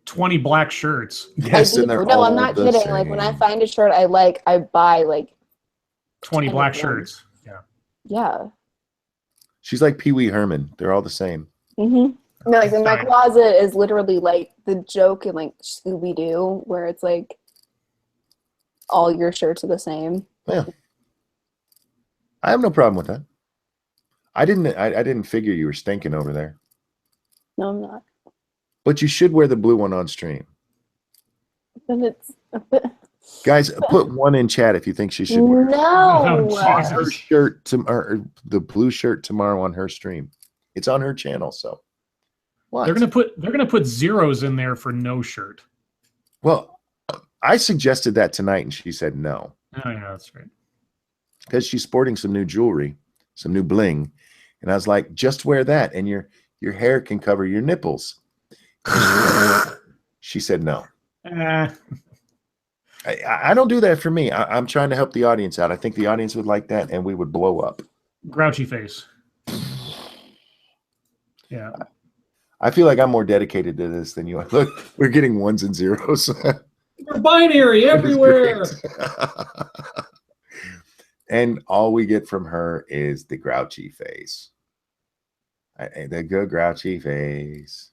20 black shirts. Yes, and they're all I'm not kidding. same. Like when I find a shirt I like, I buy like 20 black of them. shirts. Yeah. Yeah. She's like Pee Wee Herman. They're all the same. No, like in my closet is literally like the joke in like Scooby Doo, where it's like all your shirts are the same. Yeah. I have no problem with that. I didn't figure you were stinking over there. No, I'm not. But you should wear the blue one on stream. But it's Guys, put one in chat if you think she should wear no. her shirt or the blue shirt tomorrow on her stream. It's on her channel, so what? They're gonna put zeros in there for no shirt. Well, I suggested that tonight and she said no. Oh yeah, that's right. Because she's sporting some new jewelry, some new bling. And I was like, just wear that and your hair can cover your nipples. She said no. I don't do that for me. I'm trying to help the audience out. I think the audience would like that and we would blow up. Grouchy face. Yeah. I feel like I'm more dedicated to this than you are. Look, we're getting ones and zeros. We're binary everywhere. And all we get from her is the grouchy face. The good grouchy face.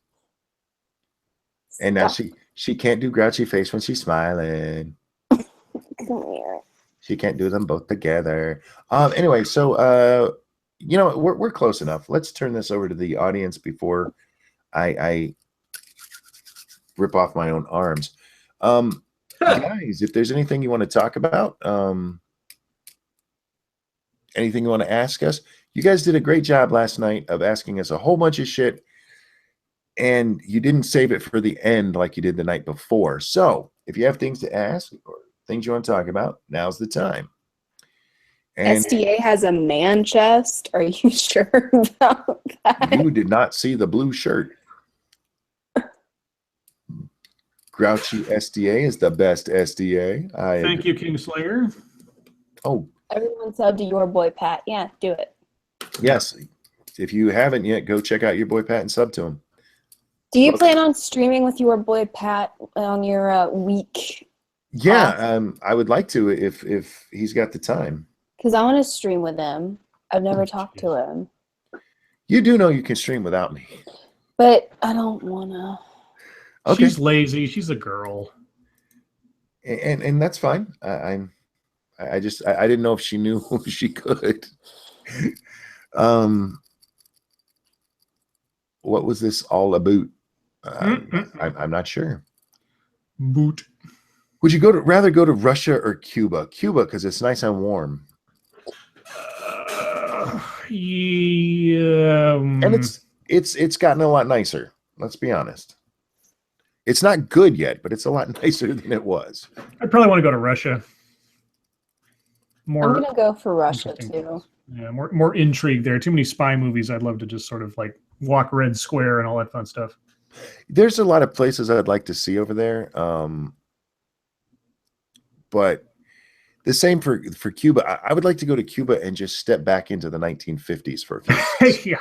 And now she can't do grouchy face when she's smiling. Come here. She can't do them both together. Anyway, so we're close enough. Let's turn this over to the audience before I rip off my own arms. Guys, if there's anything you want to talk about, anything you want to ask us, you guys did a great job last night of asking us a whole bunch of shit, and you didn't save it for the end like you did the night before. So if you have things to ask or things you want to talk about, now's the time. And SDA has a man chest. Are you sure about that? you did not see the blue shirt. Grouchy SDA is the best SDA. Thank you, Kingslayer. Oh, Everyone sub to your boy Pat. Yeah, do it. yes. If you haven't yet, go check out your boy Pat and sub to him. Do you plan on streaming with your boy Pat on your week? Yeah, I would like to if he's got the time. Because I want to stream with him. I've never talked to him. You do know you can stream without me. But I don't want to. Okay. She's lazy. She's a girl. And that's fine. I didn't know if she knew she could. What was this all about? I'm not sure. Boot. Would you rather go to Russia or Cuba? Cuba, because it's nice and warm. Yeah. And it's gotten a lot nicer. Let's be honest. It's not good yet, but it's a lot nicer than it was. I'd probably want to go to Russia. I'm going to go for Russia, too. Yeah, more intrigue there. Too many spy movies. I'd love to just sort of like walk Red Square and all that fun stuff. There's a lot of places I'd like to see over there. But the same for Cuba. I would like to go to Cuba and just step back into the 1950s for a few minutes. Yeah.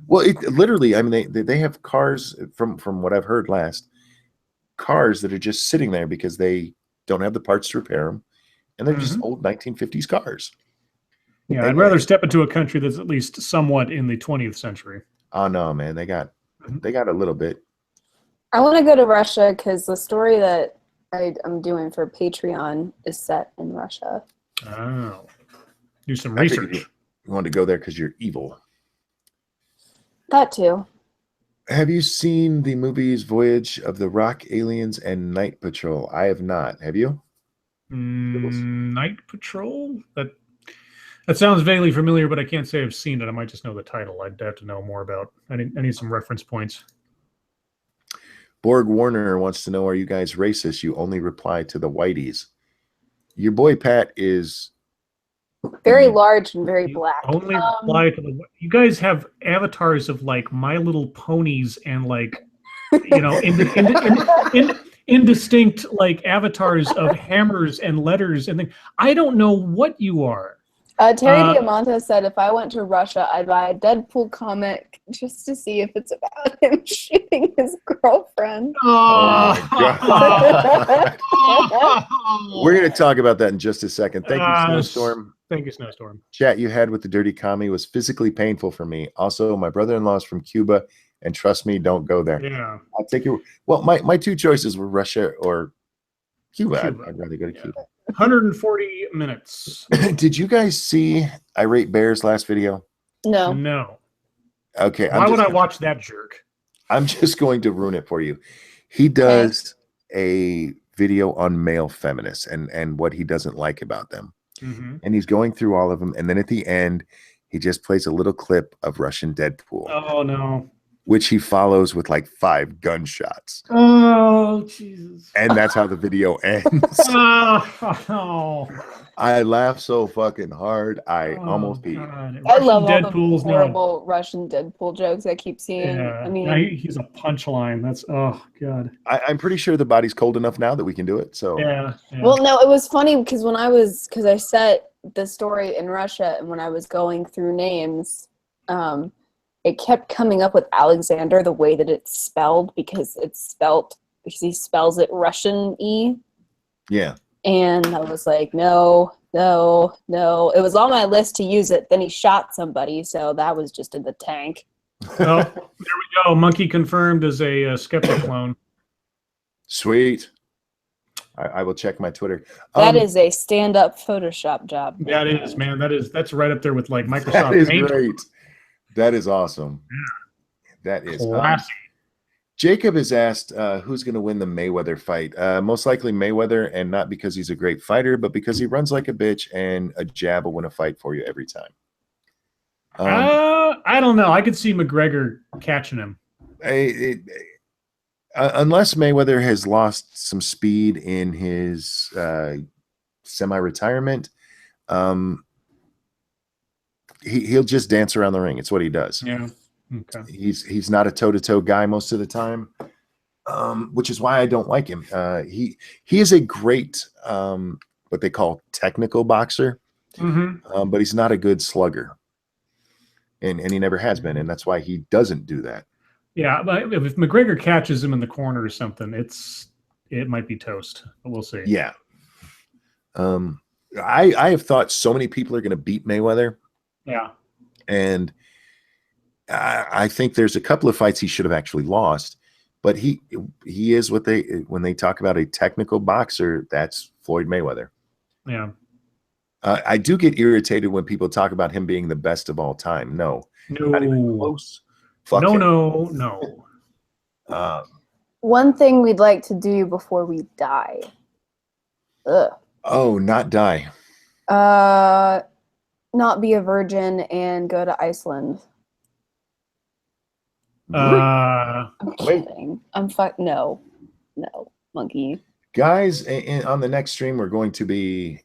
Well, it literally, I mean, they have cars from what I've heard last, cars that are just sitting there because they don't have the parts to repair them, and they're just old 1950s cars. Yeah, I'd rather step into a country that's at least somewhat in the 20th century. Oh no, man, they got a little bit. I want to go to Russia because the story that I'm doing for Patreon is set in Russia. Oh, do some research. You wanted to go there because you're evil. That too. Have you seen the movies Voyage of the Rock Aliens and Night Patrol? I have not. Have you? Night Patrol? That sounds vaguely familiar, but I can't say I've seen it. I might just know the title. I'd have to know more about. I need some reference points. Borg Warner wants to know, are you guys racist? You only reply to the whiteys. Your boy Pat is very large and very black. Only reply to the. You guys have avatars of like My Little Ponies and like, indistinct like avatars of hammers and letters and things. I don't know what you are. Terry Diamante said, if I went to Russia, I'd buy a Deadpool comic just to see if it's about him shooting his girlfriend. Oh, God. We're going to talk about that in just a second. Thank you, Snowstorm. Thank you, Snowstorm. Chat you had with the Dirty Commie was physically painful for me. Also, my brother-in-law is from Cuba, and trust me, don't go there. Yeah. I'll take you. Well, my two choices were Russia or Cuba. I'd rather go to Cuba. 140 minutes. Did you guys see I Rate Bears last video? No. Okay. Why would I watch that jerk? I'm just going to ruin it for you. He does a video on male feminists and what he doesn't like about them. And he's going through all of them. And then at the end, he just plays a little clip of Russian Deadpool. Oh, no. Which he follows with like 5 gunshots. Oh, Jesus. And that's how the video ends. Oh. I laughed so fucking hard. I almost peed. I love Deadpool's all the horrible Russian Deadpool jokes I keep seeing. Yeah. I mean, he's a punchline. That's, oh, God. I'm pretty sure the body's cold enough now that we can do it. So yeah. Well, no, it was funny because because I set the story in Russia, and when I was going through names, it kept coming up with Alexander the way that it's spelled because he spells it Russian-y. Yeah. And I was like, no. It was on my list to use it. Then he shot somebody, so that was just in the tank. Oh, there we go. Monkey confirmed as a Skeptic clone. Sweet. I will check my Twitter. That is a stand-up Photoshop job. That is, man. That's right up there with like Microsoft That is Paint. great. That is awesome. That is classy. Jacob has asked who's going to win the Mayweather fight. Most likely Mayweather, and not because he's a great fighter, but because he runs like a bitch and a jab will win a fight for you every time. I don't know. I could see McGregor catching him. Unless Mayweather has lost some speed in his semi-retirement, he'll just dance around the ring. It's what he does. Yeah. Okay. He's not a toe-to-toe guy most of the time, which is why I don't like him. He is a great what they call technical boxer, but he's not a good slugger, and he never has been, and that's why he doesn't do that. Yeah, but if McGregor catches him in the corner or something, it might be toast. But we'll see. Yeah. I have thought so many people are going to beat Mayweather. Yeah. And I think there's a couple of fights he should have actually lost, but he is what when they talk about a technical boxer, that's Floyd Mayweather. Yeah. I do get irritated when people talk about him being the best of all time. No. Not even close. Fuck him. No. One thing we'd like to do before we die. Oh, not die. Not be a virgin and go to Iceland. I'm kidding. No, monkey. Guys, on the next stream, we're going to be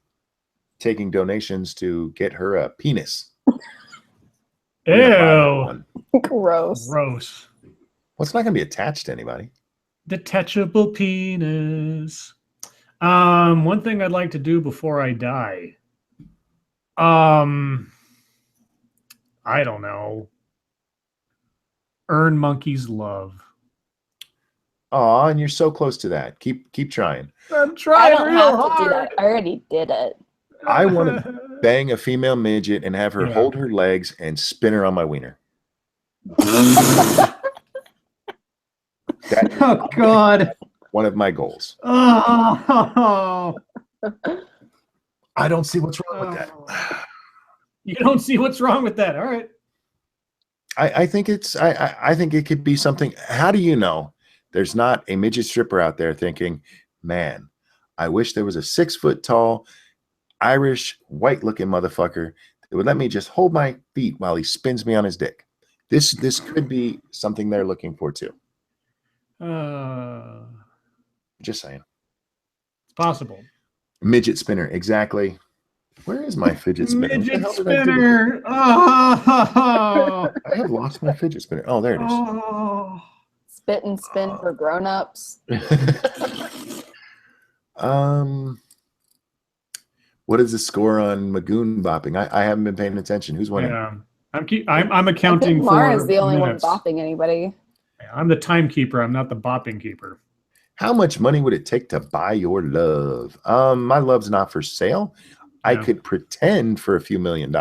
taking donations to get her a penis. Ew. Gross. Gross. Well, it's not going to be attached to anybody. Detachable penis. One thing I'd like to do before I die. I don't know. Earn Monkey's love. Aw, and you're so close to that. Keep trying. I'm trying. I don't have to do that. I already did it. I want to bang a female midget and have her hold her legs and spin her on my wiener. Oh God. One of my goals. Oh. I don't see what's wrong with that. You don't see what's wrong with that. All right. I think I think it could be something. How do you know there's not a midget stripper out there thinking, man, I wish there was a 6 foot tall Irish white looking motherfucker that would let me just hold my feet while he spins me on his dick. This could be something they're looking for too. Just saying. It's possible. Midget spinner, exactly. Where is my fidget spinner? Midget spinner. Oh. I have lost my fidget spinner. Oh, there it is. Oh. Spit and spin for grown-ups. What is the score on Magoon bopping? I haven't been paying attention. Who's winning? Yeah. I'm accounting for Mara's the only minutes. one bopping anybody. I'm the timekeeper. I'm not the bopping keeper. How much money would it take to buy your love? My love's not for sale. I could pretend for a few $1 million.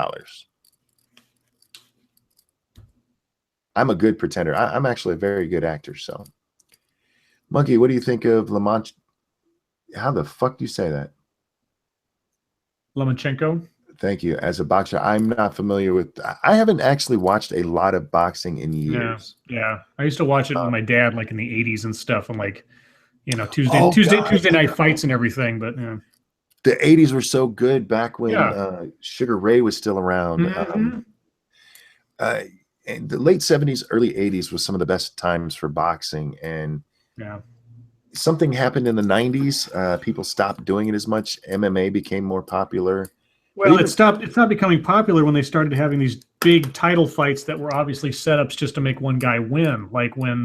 I'm a good pretender. I'm actually a very good actor. So, Monkey, what do you think of Lamont? How the fuck do you say that? Lomachenko. Thank you. As a boxer, I'm not familiar with. I haven't actually watched a lot of boxing in years. Yeah. I used to watch it with my dad, like in the '80s and stuff, and like, Tuesday night fights and everything. But the '80s were so good back when Sugar Ray was still around. And the late '70s, early '80s was some of the best times for boxing. And something happened in the '90s. People stopped doing it as much. MMA became more popular. Well, it stopped becoming popular when they started having these big title fights that were obviously setups just to make one guy win. Like when,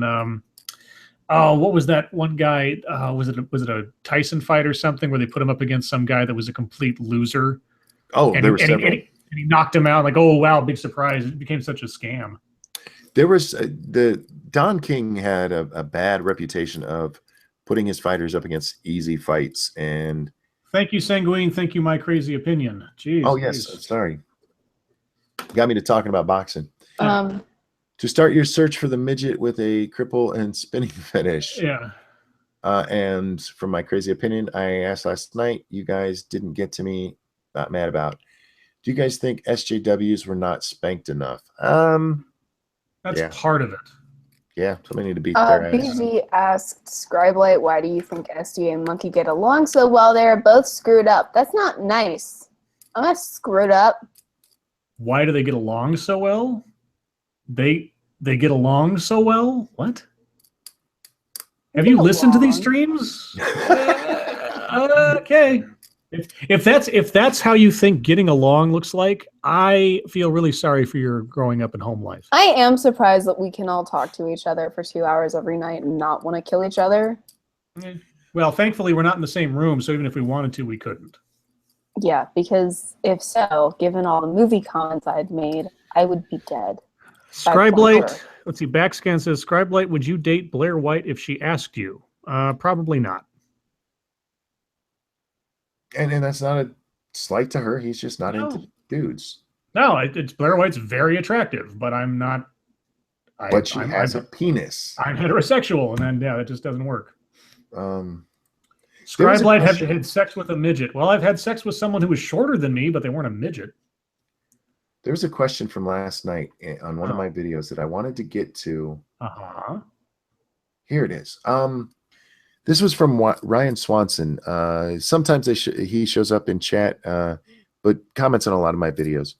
what was that one guy? Was it a Tyson fight or something where they put him up against some guy that was a complete loser? Oh, there were several. And he knocked him out. Like, oh wow, big surprise! It became such a scam. There was the Don King had a bad reputation of putting his fighters up against easy fights. And thank you, Sanguine. Thank you, my crazy opinion. Jeez. Oh yes, sorry. Got me to talking about boxing. To start your search for the midget with a cripple and spinning fetish. Yeah. And from my crazy opinion, I asked last night. You guys didn't get to me. Not mad about. Do you guys think SJWs were not spanked enough? That's part of it. Yeah, somebody need to beat their ass. BG asked Scribelight, why do you think SDA and Monkey get along so well? They're both screwed up. That's not nice. I'm not screwed up. Why do they get along so well? They get along so well? What? Have you listened to these streams? Okay. If that's how you think getting along looks like, I feel really sorry for your growing up and home life. I am surprised that we can all talk to each other for 2 hours every night and not want to kill each other. Well, thankfully, we're not in the same room, so even if we wanted to, we couldn't. Yeah, because if so, given all the movie comments I'd made, I would be dead. Scribelight, let's see, Backscan says, Scribelight, would you date Blair White if she asked you? Probably not. And that's not a slight to her. He's just not into dudes. No, it's Blair White's very attractive, but I'm not. But she has a penis. I'm heterosexual, and then yeah, that just doesn't work. There was a Scribelight have question. had sex with a midget. Well, I've had sex with someone who was shorter than me, but they weren't a midget. There was a question from last night on one of my videos that I wanted to get to. Here it is. This was from Ryan Swanson. Sometimes he shows up in chat, but comments on a lot of my videos.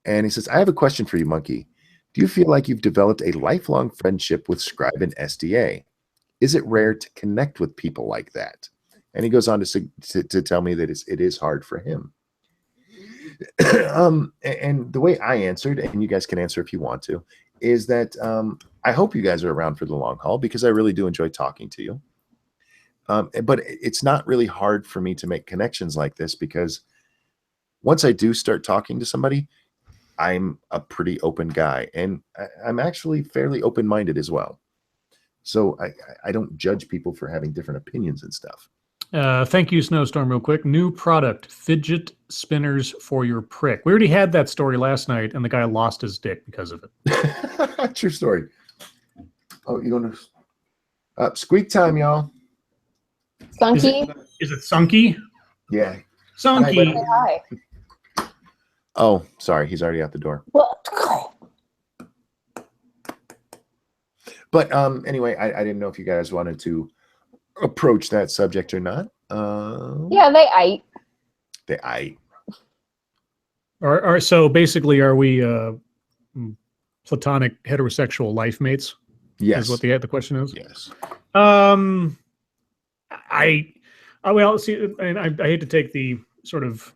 And he says, I have a question for you, Monkey. Do you feel like you've developed a lifelong friendship with Scribe and SDA? Is it rare to connect with people like that? And he goes on to tell me that it is hard for him. And the way I answered, and you guys can answer if you want to, is that I hope you guys are around for the long haul because I really do enjoy talking to you. But it's not really hard for me to make connections like this because once I do start talking to somebody, I'm a pretty open guy, and I'm actually fairly open-minded as well. So I don't judge people for having different opinions and stuff. Thank you, Snowstorm, real quick. New product, fidget spinners for your prick. We already had that story last night, and the guy lost his dick because of it. True story. Oh, you're going to... squeak time, y'all. Sunky? Is it Sunky? Yeah. Sunky. Hi. Oh, sorry. He's already out the door. What? But anyway, I didn't know if you guys wanted to approach that subject or not. Yeah, they ate. So basically, are we platonic heterosexual life mates? Yes. Is what the question is? Yes. Well, see, and I hate to take the sort of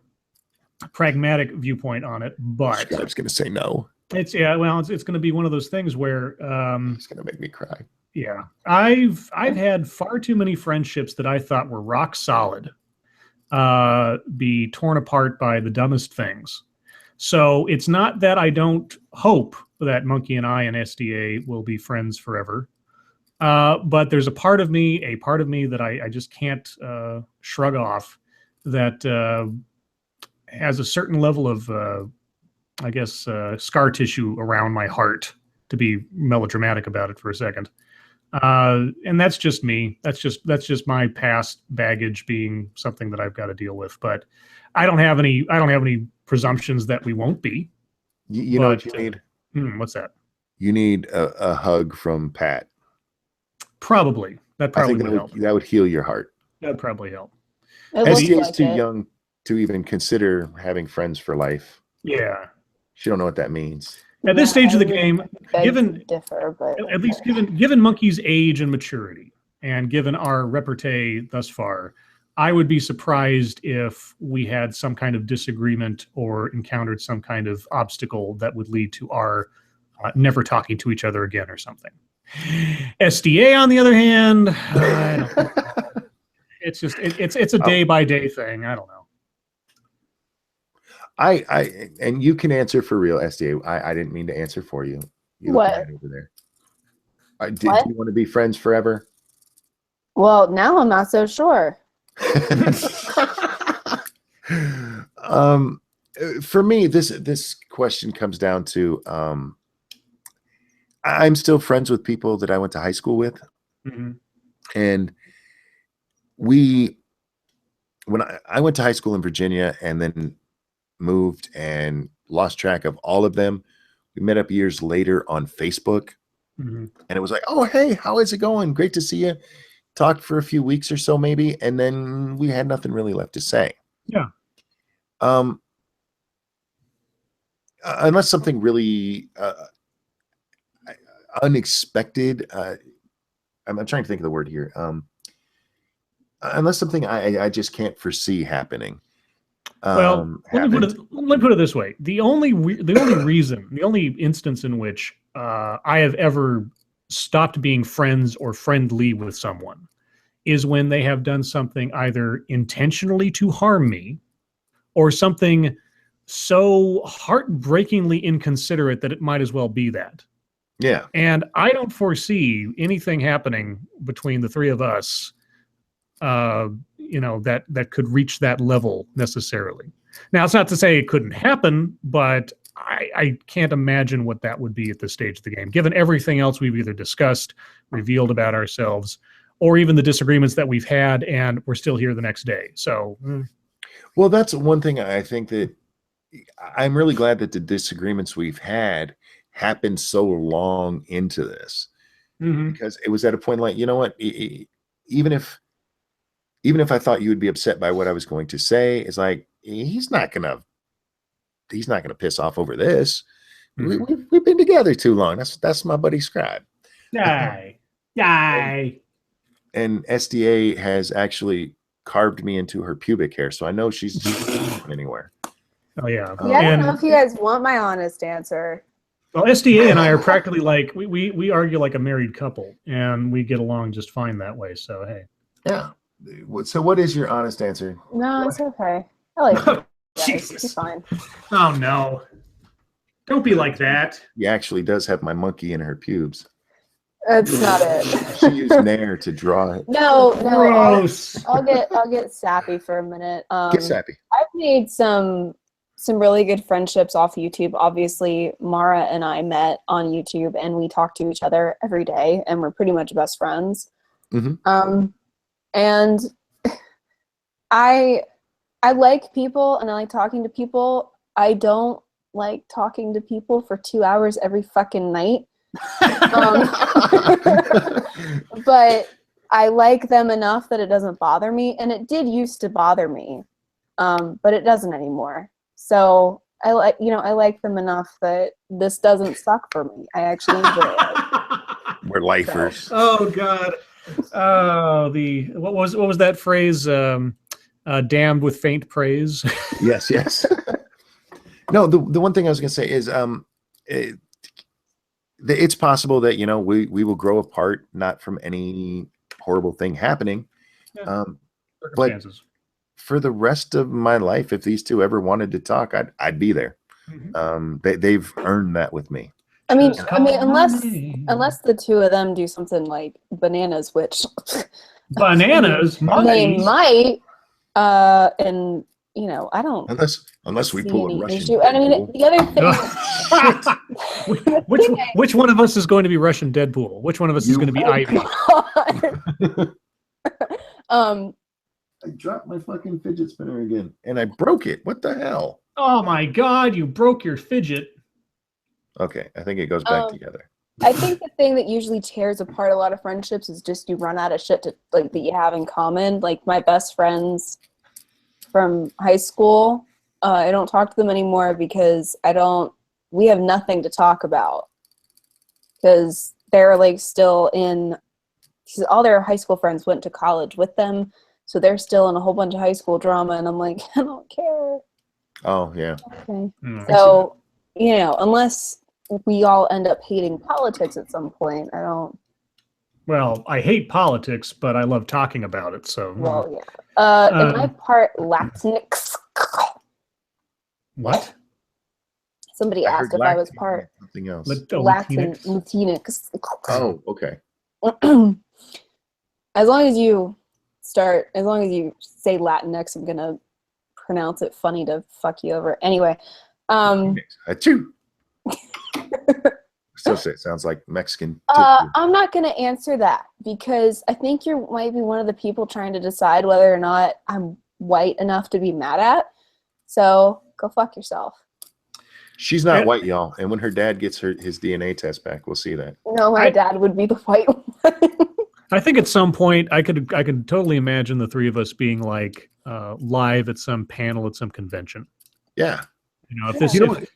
pragmatic viewpoint on it, but I was going to say no. It's going to be one of those things where it's going to make me cry. Yeah, I've had far too many friendships that I thought were rock solid be torn apart by the dumbest things. So it's not that I don't hope that Monkey and I and SDA will be friends forever. But there's a part of me that I just can't shrug off that has a certain level of, I guess, scar tissue around my heart, to be melodramatic about it for a second. And that's just me. That's just my past baggage being something that I've got to deal with. But I don't have any presumptions that we won't be. You know what you need? What's that? You need a hug from Pat. Probably. That probably would help. That would heal your heart. That'd probably help. SDA is too young to even consider having friends for life. Yeah. She don't know what that means. At this stage of the game, given Monkey's age and maturity, and given our repartee thus far, I would be surprised if we had some kind of disagreement or encountered some kind of obstacle that would lead to our never talking to each other again or something. SDA, on the other hand, I don't know. It's a day by day thing. I don't know. And you can answer for real, SDA. I didn't mean to answer for you. You what? Right over there. Do you want to be friends forever? Well, now I'm not so sure. For me, this question comes down to I'm still friends with people that I went to high school with. Mm-hmm. And when I went to high school in Virginia and then moved and lost track of all of them, we met up years later on Facebook. Mhm. And it was like, oh, hey, how is it going? Great to see you. Talked for a few weeks or so, maybe, and then we had nothing really left to say. Yeah. Um, unless something really unexpected. I'm trying to think of the word here. Unless something I just can't foresee happening. Well, Happened. let me put it this way: the only reason, the only instance in which I have ever stopped being friends or friendly with someone is when they have done something either intentionally to harm me or something so heartbreakingly inconsiderate that it might as well be that. Yeah. And I don't foresee anything happening between the three of us, that could reach that level necessarily. Now, it's not to say it couldn't happen, but I can't imagine what that would be at this stage of the game, given everything else we've either discussed, revealed about ourselves, or even the disagreements that we've had, and we're still here the next day. So, Well, that's one thing I think that I'm really glad that the disagreements we've had happened so long into this, because it was at a point like, you know what, even if I thought you would be upset by what I was going to say, it's like he's not gonna piss off over this. We've been together too long. That's my buddy Scribe. yay, yay. And SDA has actually carved me into her pubic hair, so I know she's not going anywhere. Oh yeah. Yeah, I don't know And if you guys want my honest answer. well, SDA and I are practically like we argue like a married couple, and we get along just fine that way. So hey. Yeah. So what is your honest answer? No, it's okay. I like you guys. Jesus. It's fine. Oh no. Don't be like that. He actually does have my monkey in her pubes. That's not it. She used Nair to draw it. No, Gross. I'll get sappy for a minute. Get sappy. I've made some really good friendships off YouTube. Obviously, Mara and I met on YouTube, and we talk to each other every day, and we're pretty much best friends. Mm-hmm. And I like people, and I like talking to people. I don't like talking to people for 2 hours every fucking night. But I like them enough that it doesn't bother me, and it did used to bother me, but it doesn't anymore. So I like them enough that this doesn't suck for me. I actually enjoy it. We're lifers. Oh God. Oh, what was that phrase? Damned with faint praise. Yes. No, the one thing I was going to say is it's possible that we will grow apart, not from any horrible thing happening, but for the rest of my life, if these two ever wanted to talk, I'd be there. They've earned that with me. I mean, unless the two of them do something like bananas, which bananas, they might, and I don't. Unless we pull a Russian. Issue. And I mean, the other thing. Which one of us is going to be Russian Deadpool? Which one of us is going to be Ivy? I dropped my fucking fidget spinner again, and I broke it. What the hell? Oh my God! You broke your fidget. Okay, I think it goes back together. I think the thing that usually tears apart a lot of friendships is just you run out of shit to that you have in common. Like my best friends from high school, I don't talk to them anymore because we have nothing to talk about because they're like still in. Because all their high school friends went to college with them, so they're still in a whole bunch of high school drama, and I'm like, I don't care. Oh yeah. Okay. So unless we all end up hating politics at some point, I don't. Well, I hate politics, but I love talking about it. So. Well, yeah. Am I part Latinx? What? Somebody asked if I was part something else. Latinx. Oh, okay. As long as you say Latinx, I'm gonna pronounce it funny to fuck you over. Anyway, Achoo. Still say it sounds like Mexican. I'm not gonna answer that because I think you might be one of the people trying to decide whether or not I'm white enough to be mad at. So go fuck yourself. She's not And white, y'all. And when her dad gets his DNA test back, we'll see that. No, my dad would be the white one. I think at some point I could totally imagine the three of us being like live at some panel at some convention. Yeah. You know, if Yeah. if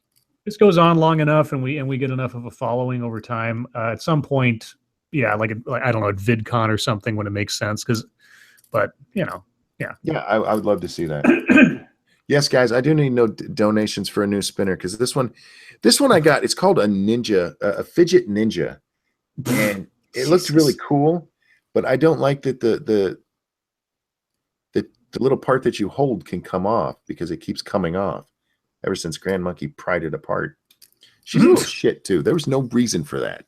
this goes on long enough and we get enough of a following over time, at some point, yeah, like I don't know, at VidCon or something when it makes sense. But you know, yeah. Yeah, I would love to see that. Yes, guys, I do need no donations for a new spinner because this one I got. It's called a Ninja, a fidget Ninja, and it looks really cool. But I don't like that the little part that you hold can come off because it keeps coming off. Ever since Grand Monkey pried it apart, she's a little shit too. There was no reason for that,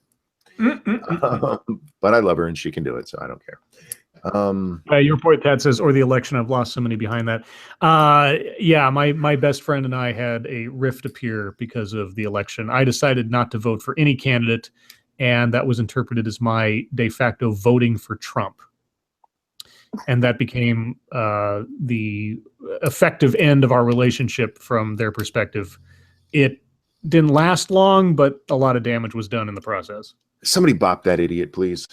but I love her and she can do it, so I don't care. Your point, Tad says, or the election. I've lost somebody behind that. Yeah, my best friend and I had a rift appear because of the election. I decided not to vote for any candidate, and that was interpreted as my de facto voting for Trump. And that became the effective end of our relationship from their perspective. It didn't last long, but a lot of damage was done in the process. Somebody bop that idiot, please.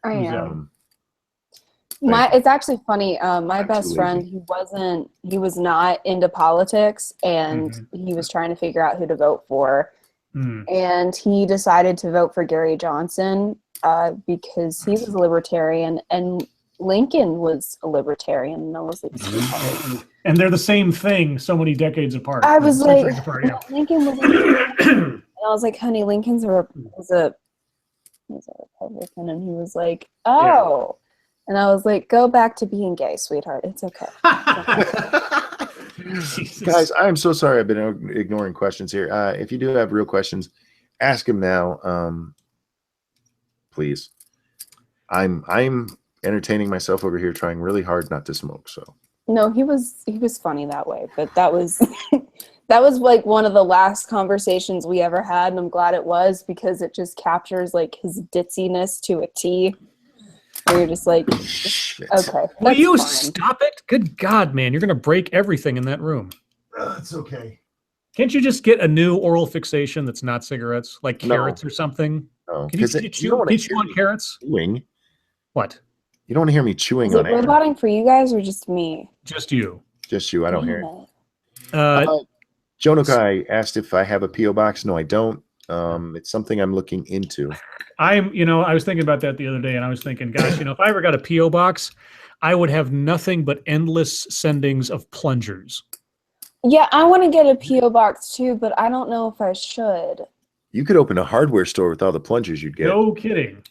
I know. Thank It's actually funny. My I'm best too friend, he was not into politics, and he was trying to figure out who to vote for. And he decided to vote for Gary Johnson because he was a libertarian and Lincoln was a libertarian. And I was like, and they're the same thing so many decades apart. I was like, yeah. Lincoln was and I was like, honey, Lincoln's was a Republican. And he was like, oh. Yeah. And I was like, go back to being gay, sweetheart. It's okay. Guys, I'm so sorry I've been ignoring questions here. If you do have real questions, ask them now. Please. I'm entertaining myself over here trying really hard not to smoke. So no, he was funny that way, but that was that was like one of the last conversations we ever had, and I'm glad it was because it just captures like his ditziness to a T. Where you're just like, okay. Will you stop it? Good God, man. You're going to break everything in that room. It's okay. Can't you just get a new oral fixation that's not cigarettes, like carrots or something? No. Can you chew on carrots? Chewing. What? You don't want to hear me chewing on it. Is it roboting for you guys or just me? Just you. Just you. I don't hear it. Jonokai asked if I have a P.O. box. No, I don't. It's something I'm looking into. I was thinking about that the other day, and I was thinking, gosh, if I ever got a P.O. box, I would have nothing but endless sendings of plungers. Yeah, I want to get a P.O. box too, but I don't know if I should. You could open a hardware store with all the plungers you'd get. No kidding.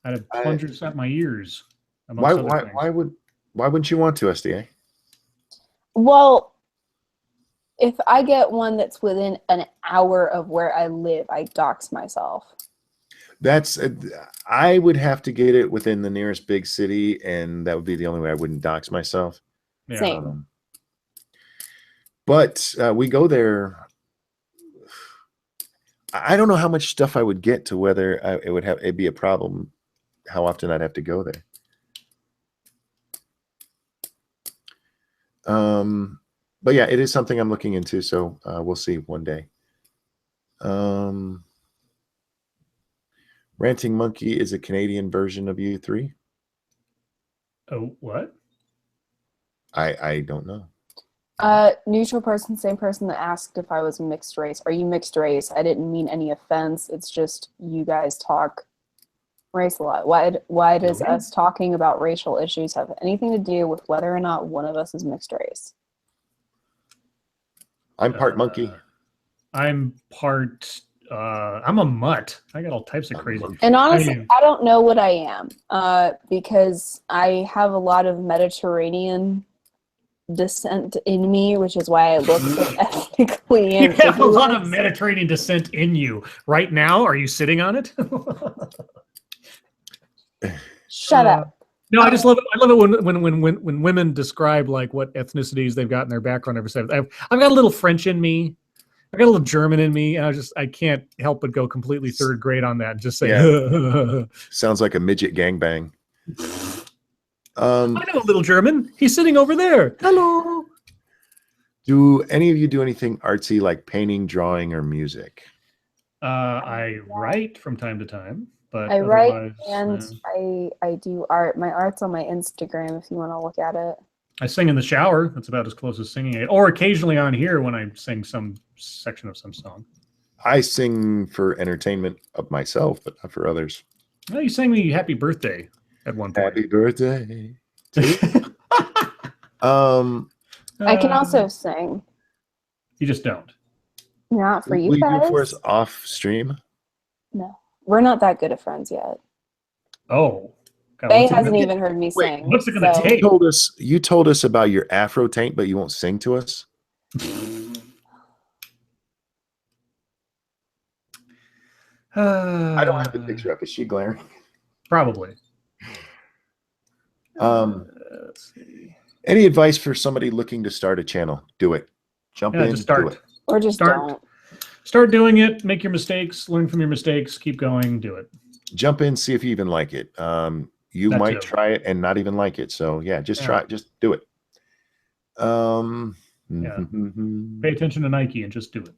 I'd have plungers at my ears. Why wouldn't you want to, SDA? Well, if I get one that's within an hour of where I live, I dox myself. I would have to get it within the nearest big city, and that would be the only way I wouldn't dox myself. Yeah. Same. But we go there. I don't know how much stuff I would get to whether it'd be a problem. How often I'd have to go there. But yeah, it is something I'm looking into. So we'll see one day. Ranting Monkey is a Canadian version of U3. Oh, what? I don't know. Neutral person, same person that asked if I was mixed race. Are you mixed race? I didn't mean any offense. It's just you guys talk race a lot. Why does us talking about racial issues have anything to do with whether or not one of us is mixed race? I'm part monkey. I'm part I'm a mutt. I got all types of crazy. And honestly, I don't know what I am because I have a lot of Mediterranean descent in me, which is why I look so ethnically. You have a lot of Mediterranean descent in you. Right now, are you sitting on it? Shut up. No, I just love it. I love it when women describe like what ethnicities they've got in their background. I've got a little French in me. I got a little German in me, and I can't help but go completely third grade on that. And just say, yeah. Sounds like a midget gangbang. I know a little German. He's sitting over there. Hello. Do any of you do anything artsy like painting, drawing, or music? I write from time to time, but I write otherwise, and I do art. My art's on my Instagram if you want to look at it. I sing in the shower. That's about as close as singing it, or occasionally on here when I sing some section of some song. I sing for entertainment of myself, but not for others. Well, you sang me "Happy Birthday" at one point. Happy birthday. um, I can also sing. You just don't. Not for you will you guys. do it for us off stream? No, we're not that good of friends yet. Oh, God, Faye what's it hasn't gonna- even heard me Wait, sing. what's it gonna so- take? You told us about your Afro taint, but you won't sing to us. I don't have the picture up. Is she glaring? Probably. Let's see. Any advice for somebody looking to start a channel? Do it. Jump in. Just start. Do it. Or just don't. Start doing it. Make your mistakes. Learn from your mistakes. Keep going. Do it. Jump in. See if you even like it. You That might too. try it and not even like it. So yeah, just try it. Just do it. Pay attention to Nike and just do it.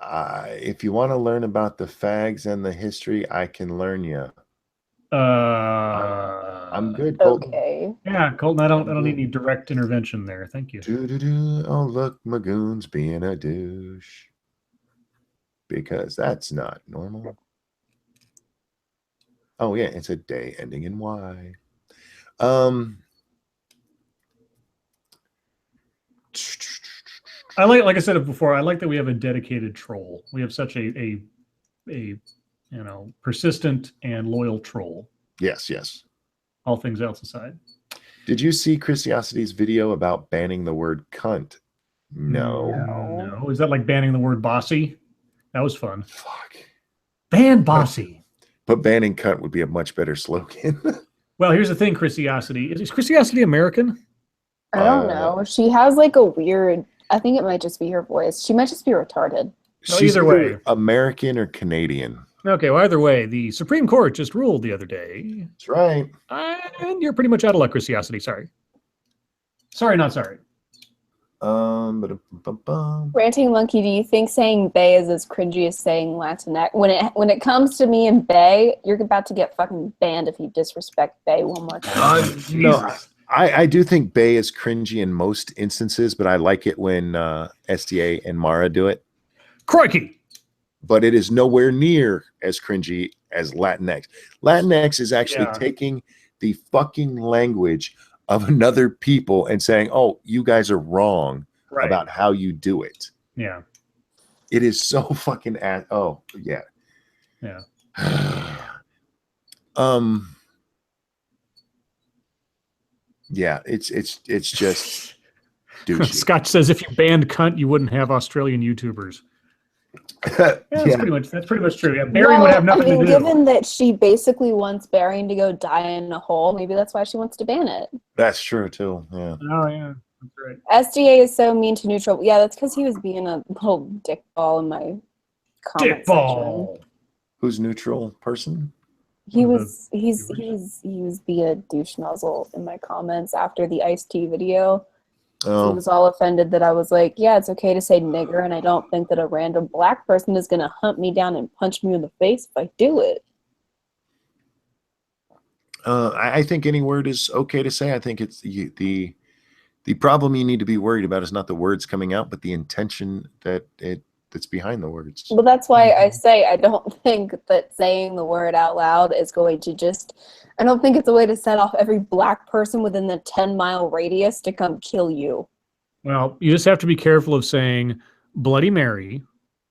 If you want to learn about the fags and the history, I can learn you. I'm good. Colton. Okay. Yeah, Colton. I don't need any direct intervention there. Thank you. Oh, look, Magoon's being a douche. Because that's not normal. Oh yeah, it's a day ending in Y. I like I said before, I like that we have a dedicated troll. We have such a persistent and loyal troll. Yes. All things else aside. Did you see Christiosity's video about banning the word cunt? No. Is that like banning the word bossy? That was fun. Fuck. Ban bossy. But banning cunt would be a much better slogan. Well, here's the thing, Christiosity. Is Christiosity American? I don't know. She has like a weird. I think it might just be her voice. She might just be retarded. She's either way. American or Canadian. Okay, well, either way, the Supreme Court just ruled the other day. That's right. And you're pretty much out of luck, Christiosity. Sorry. Sorry, not sorry. Ranting Monkey, do you think saying "bay" is as cringy as saying Latinx? When it comes to me and "bay," you're about to get fucking banned if you disrespect "bay" one more time. No, I do think Bay is cringy in most instances, but I like it when SDA and Mara do it. Crikey! But it is nowhere near as cringy as Latinx. Latinx is actually taking the fucking language of another people and saying, oh, you guys are wrong about how you do it. Yeah. It is so fucking oh, yeah. Yeah. Yeah, it's just douchey. Scotch says if you banned cunt, you wouldn't have Australian YouTubers. That's pretty much true. Yeah, Barry would have nothing to do. Given that she basically wants Barry to go die in a hole, maybe that's why she wants to ban it. That's true too. Yeah. Oh yeah, that's right. SDA is so mean to neutral. Yeah, that's because he was being a little dickball in my comment section. Who's neutral person? He was being a douche nozzle in my comments after the Ice-T video. Oh. He was all offended that I was like, yeah, it's okay to say nigger, and I don't think that a random black person is going to hunt me down and punch me in the face if I do it. I think any word is okay to say. I think it's the problem you need to be worried about is not the words coming out, but the intention that's behind the words. Well, that's why I say I don't think that saying the word out loud is going to I don't think it's a way to set off every black person within the 10-mile radius to come kill you. Well, you just have to be careful of saying Bloody Mary,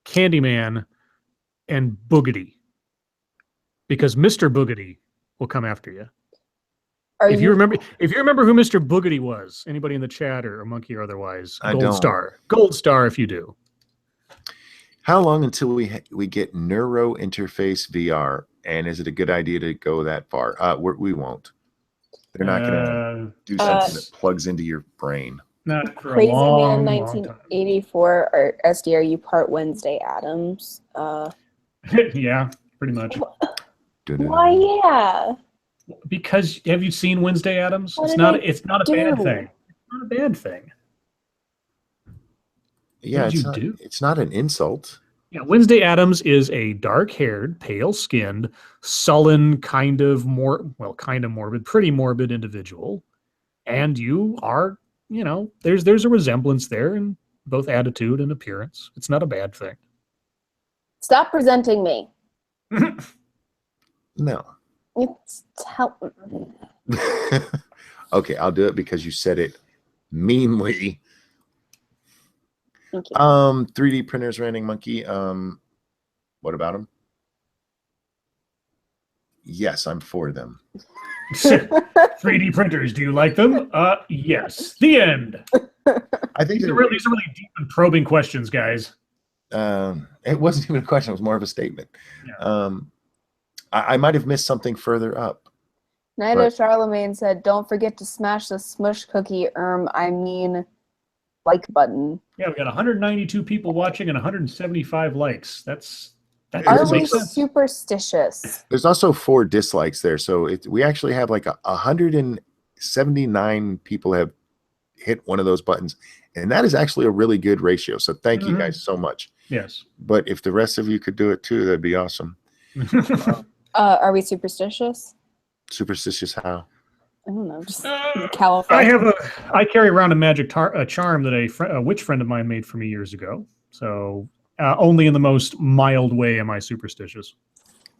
Candyman, and Boogity. Because Mr. Boogity will come after you. If you remember who Mr. Boogity was, anybody in the chat or Monkey or otherwise, Gold Star if you do. How long until we get neuro interface VR? And is it a good idea to go that far? We won't. They're not going to do something that plugs into your brain. Not for Crazy a long, Man long time. 1984 or SDRU part Wednesday Addams. Yeah, pretty much. Why? Yeah. Because have you seen Wednesday Addams? It's not a bad thing. Not a bad thing. Yeah, did you do? It's not an insult. Yeah, Wednesday Addams is a dark-haired, pale-skinned, sullen, kind of morbid, pretty morbid individual. And you are, there's a resemblance there in both attitude and appearance. It's not a bad thing. Stop presenting me. No. It's Okay, I'll do it because you said it meanly. Thank you. 3D printers running Monkey. What about them? Yes, I'm for them. 3D printers, do you like them? Yes. The end. I think these are really deep and probing questions, guys. It wasn't even a question, it was more of a statement. Yeah. I might have missed something further up. Knight of Charlemagne said, "Don't forget to smash the smush cookie, like button." Yeah, we got 192 people watching and 175 likes. That Are we superstitious? There's also 4 dislikes there, so we actually have like 179 people have hit one of those buttons, and that is actually a really good ratio. So thank you guys so much. Yes. But if the rest of you could do it too, that'd be awesome. Are we superstitious? Superstitious how? I don't know. Just California. I carry around a magic charm that a witch friend of mine made for me years ago. So only in the most mild way am I superstitious.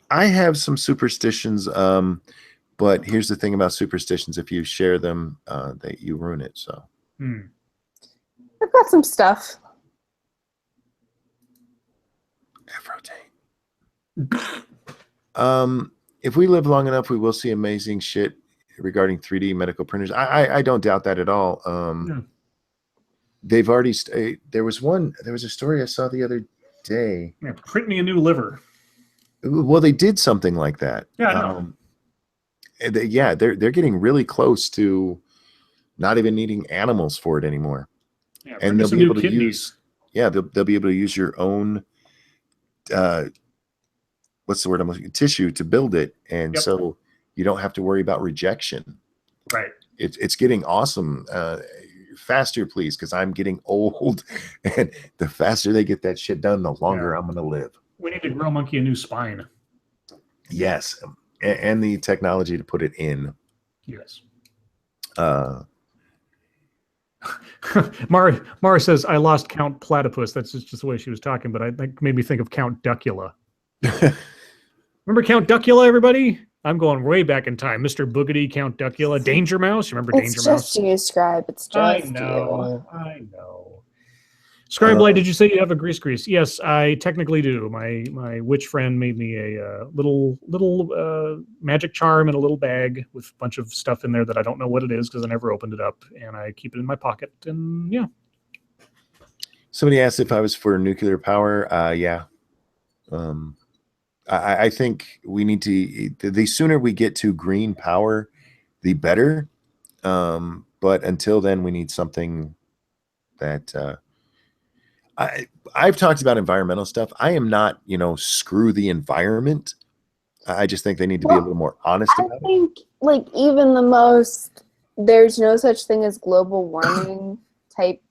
I have some superstitions, but here's the thing about superstitions: if you share them, you ruin it. So I've got some stuff. If we live long enough, we will see amazing shit regarding 3D medical printers. I don't doubt that at all. They've already there was a story I saw the other day. Yeah, print me a new liver. Well, they did something like that. Yeah, I know. They're getting really close to not even needing animals for it anymore. Yeah, and they'll be able to use they'll be able to use your own what's the word I'm looking for? Tissue to build it, and so you don't have to worry about rejection. Right. It's getting awesome. Faster, please, because I'm getting old, and the faster they get that shit done, the longer I'm gonna live. We need to grow Monkey a new spine. Yes, and the technology to put it in. Yes. Mara says, "I lost Count Platypus." That's just the way she was talking, but that made me think of Count Duckula. Remember Count Duckula, everybody? I'm going way back in time. Mr. Boogedy, Count Duckula, Danger Mouse. You remember Danger Mouse? It's just you, Scribe. It's just I know. Scribe Light, did you say you have a grease? Yes, I technically do. My witch friend made me a little magic charm in a little bag with a bunch of stuff in there that I don't know what it is because I never opened it up, and I keep it in my pocket. And yeah. Somebody asked if I was for nuclear power. Yeah. I think we need to. The sooner we get to green power, the better. But until then, we need something that. I've talked about environmental stuff. I am not, screw the environment. I just think they need to be a little more honest about it. I think, like, even the most, there's no such thing as global warming type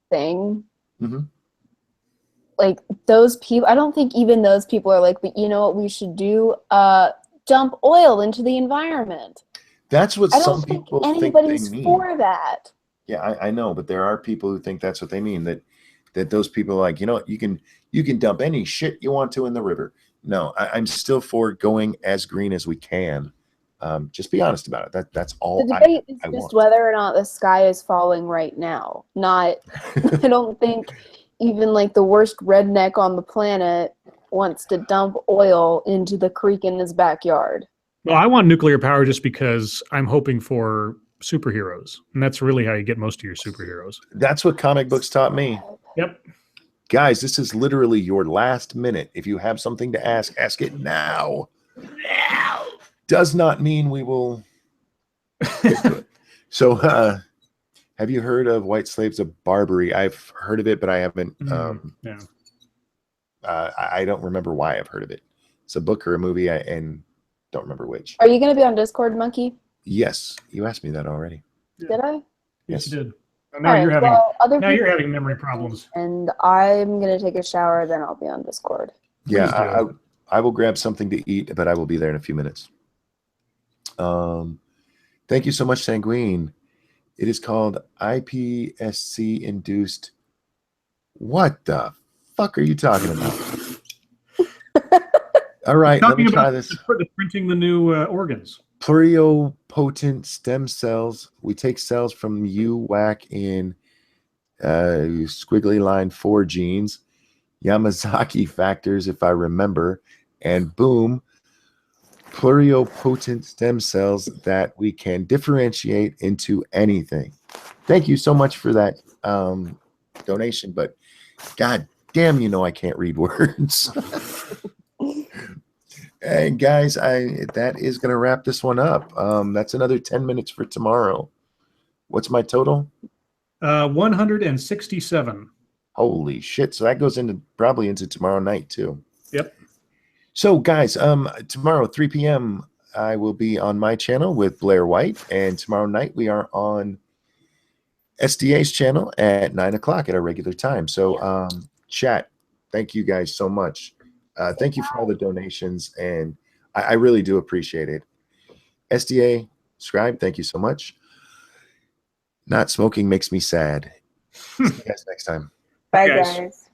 thing. Mm-hmm. Like, those people, I don't think even those people are like, but you know what we should do? Dump oil into the environment. That's what some people think they mean. Anybody's for that. Yeah, I know, but there are people who think that's what they mean. That those people are like, you can dump any shit you want to in the river. No, I'm still for going as green as we can. Just be honest about it. That's all. The debate is just whether or not the sky is falling right now. Not, I don't think even like the worst redneck on the planet wants to dump oil into the creek in his backyard. Well, I want nuclear power just because I'm hoping for superheroes, and that's really how you get most of your superheroes. That's what comic books taught me. Yep. Guys, this is literally your last minute. If you have something to ask it now. Now does not mean we will get to it. So have you heard of White Slaves of Barbary? I've heard of it, but I haven't I don't remember why I've heard of it. It's a book or a movie and don't remember which. Are you going to be on Discord, Monkey? Yes, you asked me that already. Did I? Yes, you did. Now All right, you're having well, other now you're people, having memory problems. and I'm gonna take a shower. Then I'll be on Discord. Yeah, Please do. I will grab something to eat, but I will be there in a few minutes. Thank you so much, Sanguine. It is called IPSC induced. What the fuck are you talking about? All right, let me Talking try about this. the printing the new organs. Pluripotent stem cells. We take cells from you, whack in squiggly line 4 genes, Yamazaki factors, if I remember, and boom, pluripotent stem cells that we can differentiate into anything. Thank you so much for that donation, but god damn, I can't read words. And guys, that is going to wrap this one up. That's another 10 minutes for tomorrow. What's my total? 167. Holy shit. So that goes probably into tomorrow night too. Yep. So guys, tomorrow 3 p.m. I will be on my channel with Blair White, and tomorrow night we are on SDA's channel at 9 o'clock at our regular time. So chat, thank you guys so much. Thank you for all the donations, and I really do appreciate it. SDA, Scribe, thank you so much. Not smoking makes me sad. See you guys next time. Bye, Guys. guys.